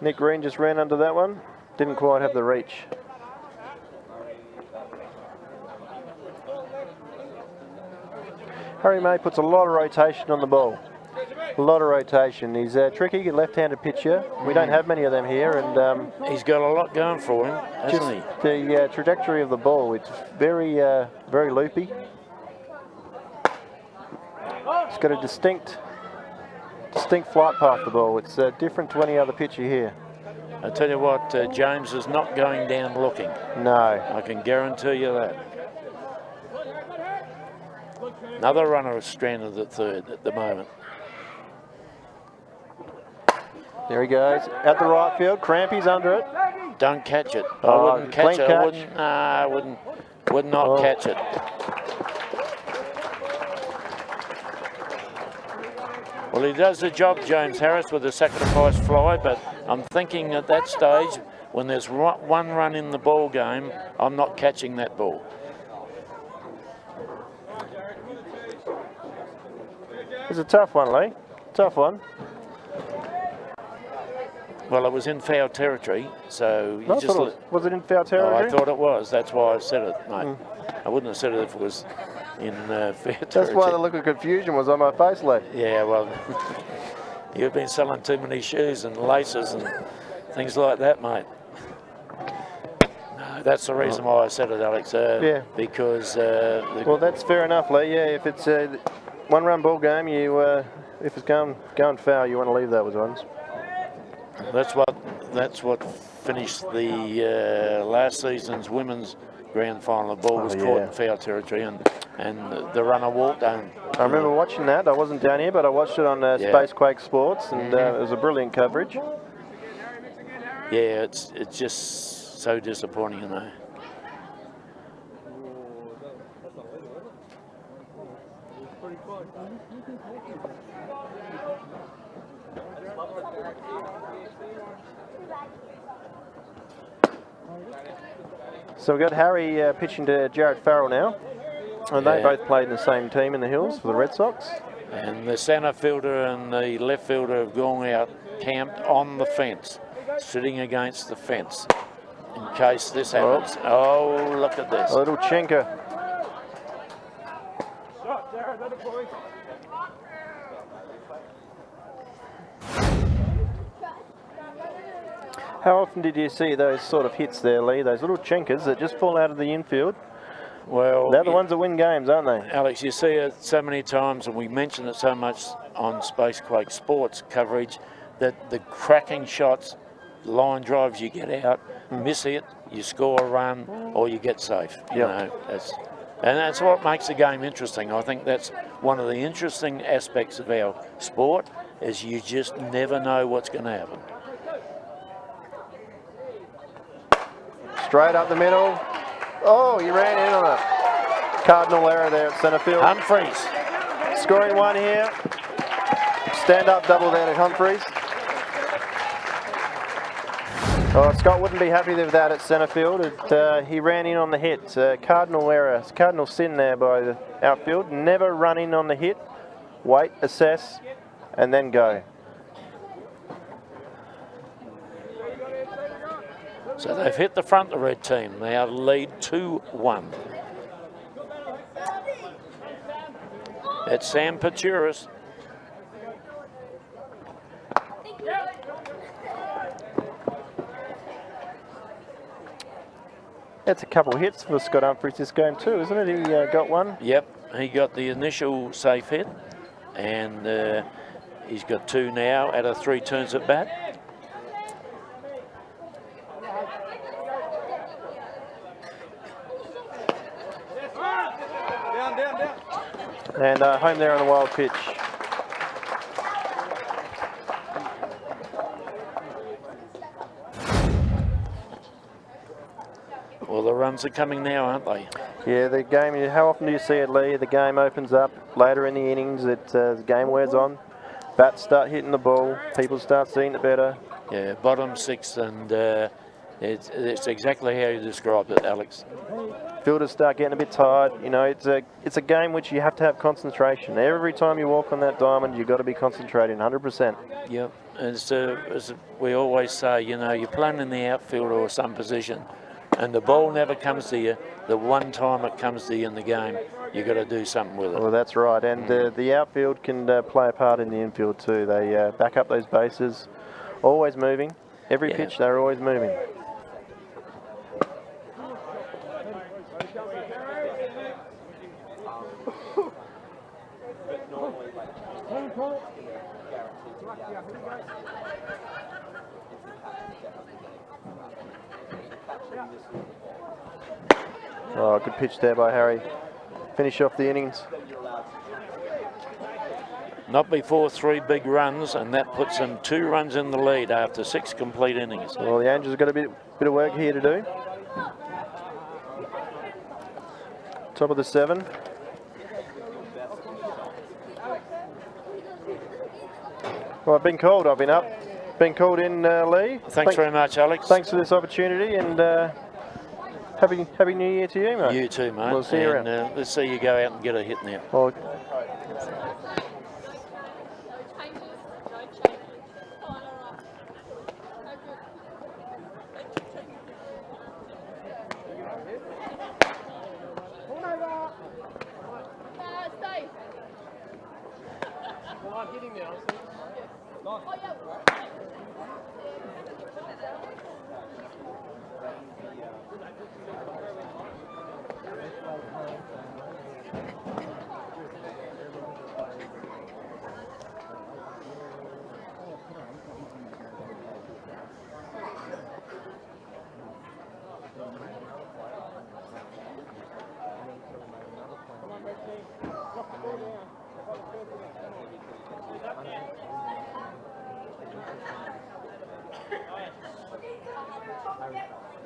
Nick Green just ran under that one. Didn't quite have the reach. Harry May puts a lot of rotation on the ball. A lot of rotation. He's tricky, left-handed pitcher. We don't have many of them here, and he's got a lot going for him, hasn't he? The trajectory of the ball, it's very, very loopy. It's got a distinct flight path, the ball. It's different to any other pitcher here. I tell you what, James is not going down looking. No. I can guarantee you that. Another runner is stranded at third at the moment. There he goes, at the right field. Crampy's under it. Don't catch it. Oh, I wouldn't catch it. catch. I would not catch it. Well, he does the job, James Harris, with a sacrifice fly, but I'm thinking at that stage, when there's one run in the ball game, I'm not catching that ball. It's a tough one, Lee. Tough one. Well, it was in foul territory, so you No, I just... thought was it in foul Oh, territory? I thought it was. That's why I said it, mate. I wouldn't have said it if it was in fair territory. That's why the look of confusion was on my face, Lee. Yeah, well, you've been selling too many shoes and laces and things like that, mate. No, that's the reason why I said it, Alex. Yeah. Because... Well, that's fair enough, Lee. Yeah, if it's a one-run ball game, you if it's going foul, you want to leave that with runs. That's what finished the last season's women's grand final. The ball was caught in foul territory, and the runner walked home. I remember watching that. I wasn't down here, but I watched it on Spacequake Sports, and it was a brilliant coverage. Yeah, it's just so disappointing, you know. So we've got Harry pitching to Jared Farrell now, and they both played in the same team in the Hills for the Red Sox. And the centre fielder and the left fielder have gone out, camped on the fence, sitting against the fence, in case this happens. Oh, look at this. A little chinker. How often did you see those sort of hits there, Lee? Those little chinkers that just fall out of the infield? Well, they're the ones that win games, aren't they? Alex, you see it so many times, and we mention it so much on Spacequake Sports coverage, that the cracking shots, line drives you get out, miss it, you score a run, or you get safe. You know, that's what makes the game interesting. I think that's one of the interesting aspects of our sport, is you just never know what's going to happen. Straight up the middle. Oh, he ran in on it. Cardinal error there at centre field. Humphreys. Scoring one here. Stand up double there to Humphreys. Oh, Scott wouldn't be happy with that at centre field. He ran in on the hit. Cardinal error. Cardinal sin there by the outfield. Never run in on the hit. Wait, assess, and then go. So they've hit the front, the red team. They are lead 2-1. It's Sam Pachuris. That's a couple of hits for Scott Humphreys this game too, isn't it? He got one. Yep, he got the initial safe hit, and he's got two now out of 3 turns at bat. And home there on the wild pitch. Well, the runs are coming now, aren't they? Yeah, the game, how often do you see it, Lee? The game opens up later in the innings, the game wears on. Bats start hitting the ball, people start seeing it better. Yeah, bottom 6, and it's exactly how you described it, Alex. Fielders start getting a bit tired. You know, it's a game which you have to have concentration. Every time you walk on that diamond, you've got to be concentrating 100%. Yep, as we always say, you know, you're playing in the outfield or some position, and the ball never comes to you. The one time it comes to you in the game, you've got to do something with it. Well, that's right, and the outfield can play a part in the infield too. They back up those bases, always moving. Every pitch, they're always moving. Oh, good pitch there by Harry. Finish off the innings. Not before 3 big runs, and that puts them 2 runs in the lead after 6 complete innings. Well, the Angels have got a bit of work here to do. Top of the 7. Well, I've been called. I've been up. Been called in, Lee. Thanks very much, Alex. Thanks for this opportunity, and happy New Year to you, mate. You too, mate. We'll see you around. Let's see you go out and get a hit now. Well,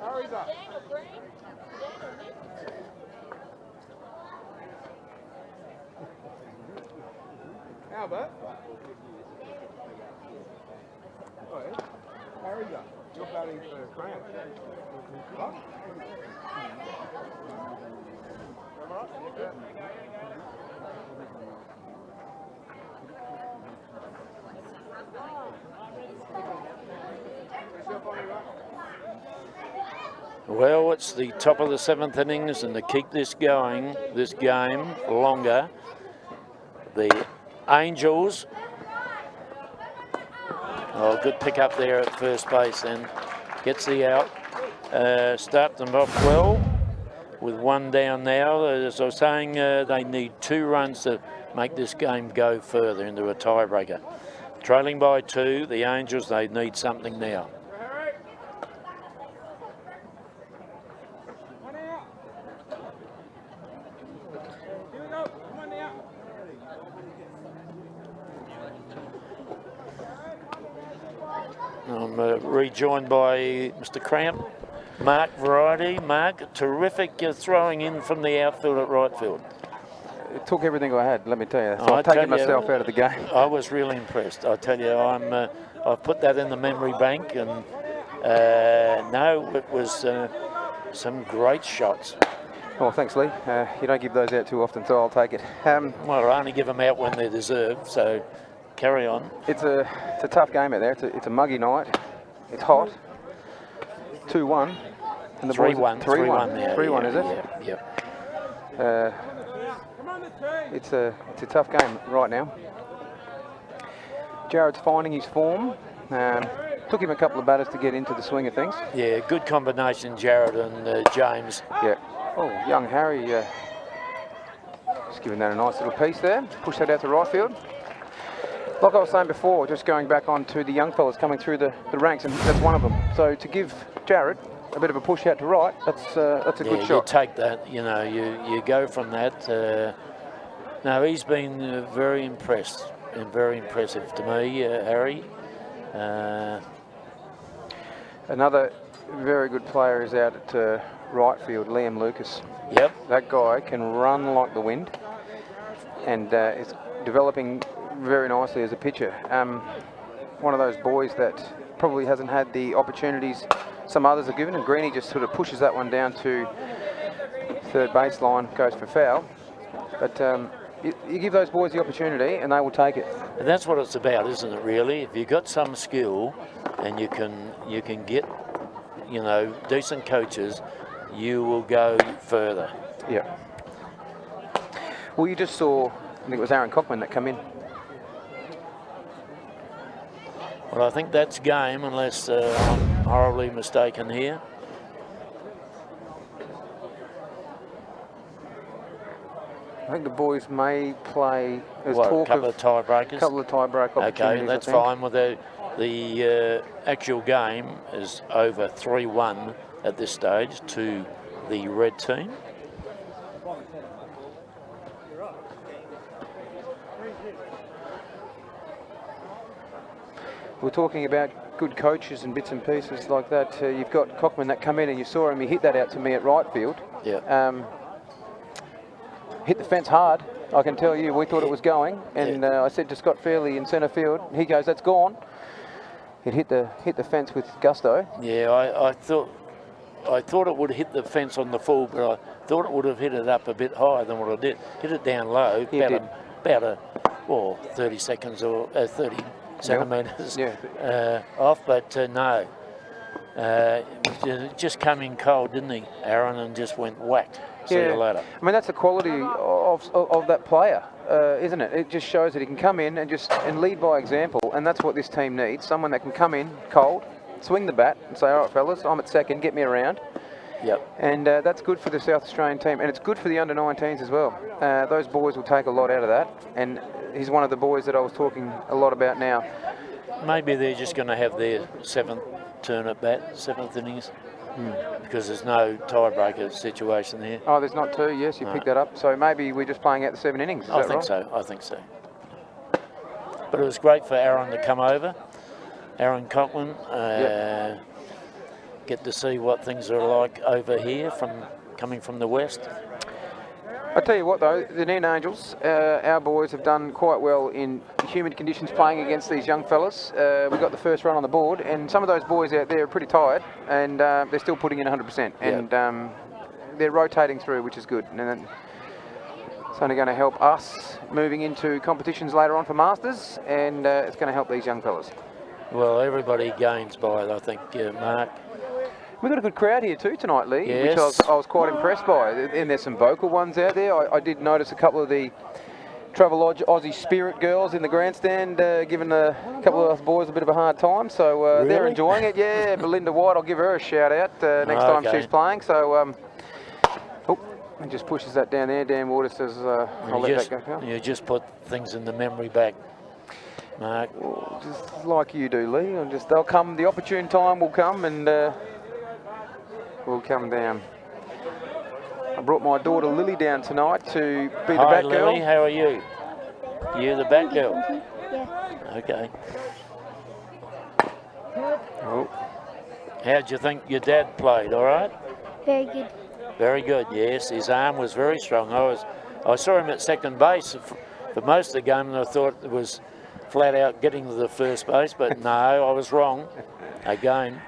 Hurry's up. Albert. Oi, Harry's up. You're batting for Grant. What? Well, it's the top of the 7th innings, and to keep this going, this game longer, the Angels. Oh, good pick up there at first base then. Gets the out. Start them off well with 1 down now. As I was saying, they need 2 runs to make this game go further into a tiebreaker. Trailing by 2, the Angels, they need something now. I'm rejoined by Mr. Cramp, Mark Variety. Mark, terrific throwing in from the outfield at right field. It took everything I had, let me tell you. So I've tell taken you, myself out of the game. I was really impressed. I tell you, I've put that in the memory bank, and no, it was some great shots. Oh, thanks, Lee. You don't give those out too often, so I'll take it. Well, I only give them out when they're deserved, so carry on. It's a tough game out there. It's a muggy night. It's hot. 2-1. And the 3-1. 3-1. Yeah, 3-1, is it? Yeah. It's a tough game right now. Jared's finding his form. Took him a couple of batters to get into the swing of things. Yeah, good combination, Jared and James. Yeah. Oh, young Harry, just giving that a nice little piece there. Push that out to right field. Like I was saying before, just going back onto the young fellas coming through the ranks, and that's one of them. So to give Jared a bit of a push out to right, that's a good shot. You take that, you know, you go from that. No, he's been very impressed and very impressive to me, Harry. Another very good player is out at right field, Liam Lucas. Yep. That guy can run like the wind, and is developing very nicely as a pitcher. One of those boys that probably hasn't had the opportunities some others are given, and Greeny just sort of pushes that one down to third baseline, goes for foul. But you give those boys the opportunity and they will take it. And that's what it's about, isn't it, really? If you've got some skill and you can get, you know, decent coaches, you will go further. Yeah. Well, you just saw, I think it was Aaron Cockman that come in. Well, I think that's game, unless I'm horribly mistaken here. I think the boys may play. There's What, a talk couple of tiebreakers? A couple of tiebreak opportunities. Okay, that's I think. fine. Well, the actual game is over 3-1 at this stage to the red team. We're talking about good coaches and bits and pieces like that. You've got Cockman that come in, and you saw him. He hit that out to me at right field. Yeah. Hit the fence hard. I can tell you, we thought it was going, and I said to Scott Fairley in centre field. He goes, "That's gone." It hit the fence with gusto. Yeah, I thought it would hit the fence on the full, but I thought it would have hit it up a bit higher than what I did. Hit it down low, about 30 seconds or 30 centimetres off, but no. Just came in cold, didn't he, Aaron, and just went whack. See you later. I mean, that's the quality of that player, isn't it? It just shows that he can come in and lead by example, and that's what this team needs. Someone that can come in cold, swing the bat, and say, "All right, fellas, I'm at second, get me around." Yep. And that's good for the South Australian team, and it's good for the under-19s as well. Those boys will take a lot out of that, and he's one of the boys that I was talking a lot about now. Maybe they're just going to have their 7th turn at bat, 7th innings, because there's no tiebreaker situation here. Oh, there's not two. Yes, you picked that up. So maybe we're just playing out the 7 innings. Is I that think right? so. I think so. But it was great for Aaron to come over. Aaron Coughlin get to see what things are like over here coming from the west? I tell you what though, the Nairne Angels, our boys have done quite well in humid conditions playing against these young fellas. We got the first run on the board, and some of those boys out there are pretty tired, and they're still putting in 100%, and they're rotating through, which is good. And then it's only going to help us moving into competitions later on for Masters, and it's going to help these young fellas. Well, everybody gains by it, I think, Mark. We've got a good crowd here too tonight, Lee, Yes. which I was quite impressed by. And there's some vocal ones out there. I did notice a couple of the Travelodge Aussie Spirit girls in the grandstand giving a couple of us boys a bit of a hard time. So they're Really? enjoying it. Yeah, Belinda White, I'll give her a shout out next time she's playing. So, he just pushes that down there. Dan Waters says, I'll let that go. You just put things in the memory bank, Mark. Well, just like you do, Lee. They'll come, the opportune time will come, and we'll come down. I brought my daughter Lily down tonight to be the Hi, bat girl. Lily, how are you? You the bat girl? Yeah. Okay. Oh. How'd you think your dad played? All right? Very good. Very good, yes. His arm was very strong. I saw him at second base for most of the game, and I thought it was flat out getting to the first base, but no, I was wrong again.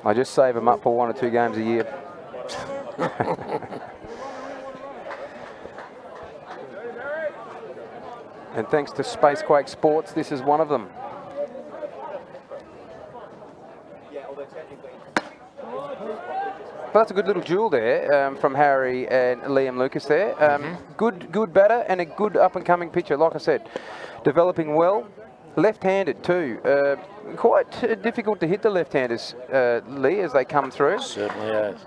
I just save them up for 1 or 2 games a year. And thanks to Spacequake Sports, this is one of them. But that's a good little duel there from Harry and Liam Lucas there. Good batter and a good up-and-coming pitcher. Like I said, developing well. Left-handed too. Quite difficult to hit the left-handers, Lee, as they come through. Certainly is.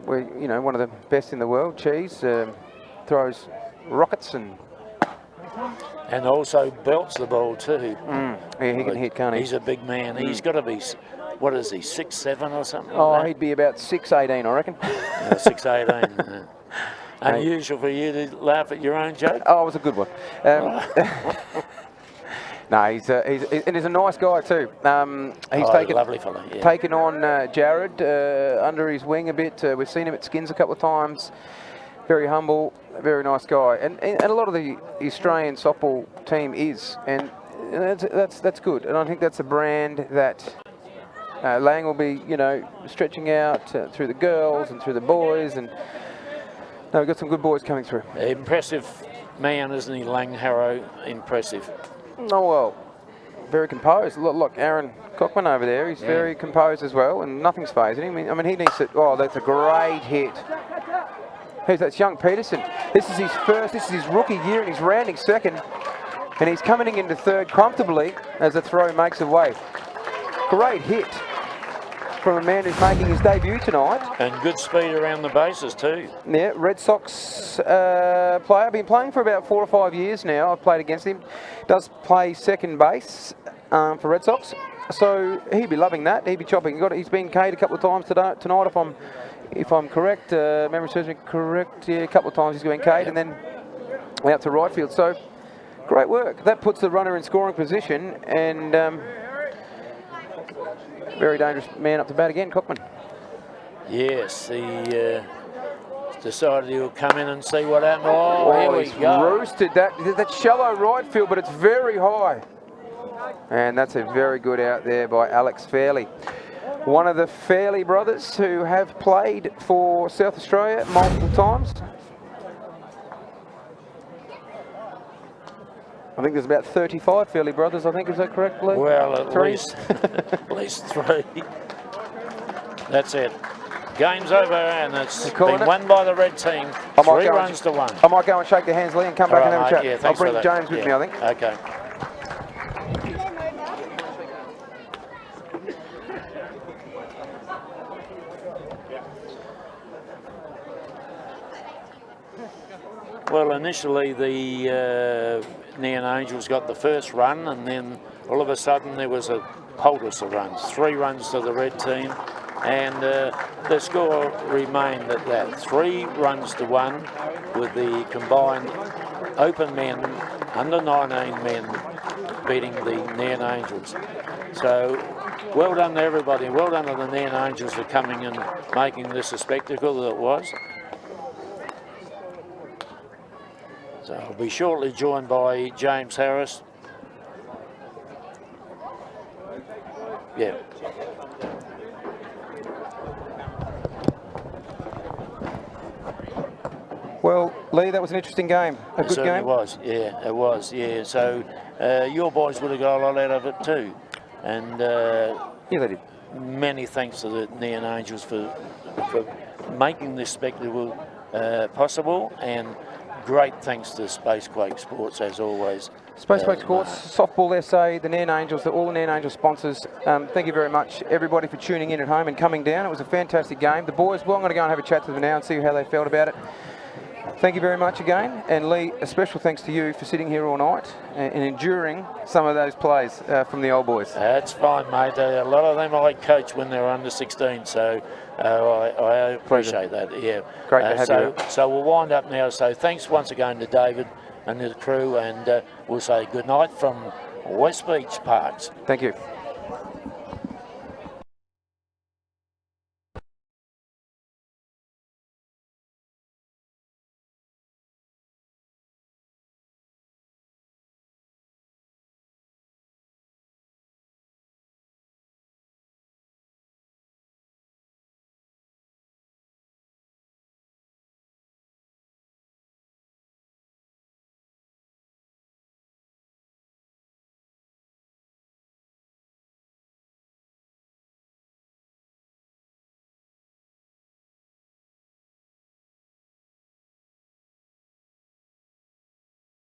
We're, one of the best in the world. Cheese throws rockets and also belts the ball too. yeah, he can hit, can't he? He's a big man. He's got to be, what is he, 6'7" or something? Oh, like that? he'd be about 6'18", I reckon. 6'18". Unusual for you to laugh at your own joke. Oh, it was a good one. No, he's a nice guy too. He's lovely fella. Yeah. taken on Jared under his wing a bit. We've seen him at Skins a couple of times. Very humble, very nice guy, and a lot of the Australian softball team is, and that's good. And I think that's a brand that Lang will be, stretching out through the girls and through the boys, and no, we've got some good boys coming through. Impressive man, isn't he, Lang Harrow? Impressive. Oh, well, very composed. Look, Aaron Cockman over there, he's very composed as well, and nothing's phasing him. I mean, he needs to, that's a great hit. That's young Peterson. This is his rookie year, and he's rounding second, and he's coming into third comfortably as the throw makes a way. Great hit from a man who's making his debut tonight. And good speed around the bases too. Yeah, Red Sox player. I've been playing for about 4 or 5 years now. I've played against him. Does play second base for Red Sox. So he'd be loving that. He'd be chopping. He's been K'd a couple of times tonight, if I'm correct. Memory serves me correct. Yeah, a couple of times he's going K'd, and then out to right field. So great work. That puts the runner in scoring position, and very dangerous man up to bat again, Cockman. Yes, he decided he'll come in and see what happened. Oh, here we he's go. roosted that shallow right field, but it's very high. And that's a very good out there by Alex Fairley. One of the Fairley brothers who have played for South Australia multiple times. I think there's about 35 Fairley brothers, I think, is that correct, Lee? Well, at 3? at least 3. That's it. Game's over, and it's been won by the red team. 3 runs to 1. I might go and shake their hands, Lee, and come back and have a chat. Yeah, I'll thanks bring for that. James with me, I think. Okay. Well, initially the Nairne Angels got the first run, and then all of a sudden there was a poultice of runs. 3 runs to the red team, and the score remained at that. 3 runs to 1 with the combined open men, under 19 men, beating the Nairne Angels. So well done to everybody. Well done to the Nairne Angels for coming and making this a spectacle that it was. So I'll be shortly joined by James Harris. Yeah. Well, Lee, that was an interesting game. A It good certainly game. was, yeah, it was, yeah. So your boys would have got a lot out of it too. And Yeah, they did. many thanks to the Nairne Angels for making this spectacle possible, and great thanks to Spacequake Sports as always. Spacequake Sports, Softball SA, the Nairne Angels, all the Nairne Angels sponsors. Thank you very much, everybody, for tuning in at home and coming down. It was a fantastic game. The boys, well, I'm going to go and have a chat to them now and see how they felt about it. Thank you very much again. And Lee, a special thanks to you for sitting here all night and enduring some of those plays from the old boys. That's fine, mate. A lot of them I coach when they were under 16, so I appreciate that. Yeah, Great to have you. So we'll wind up now. So thanks once again to David and the crew, and we'll say good night from West Beach Parks. Thank you.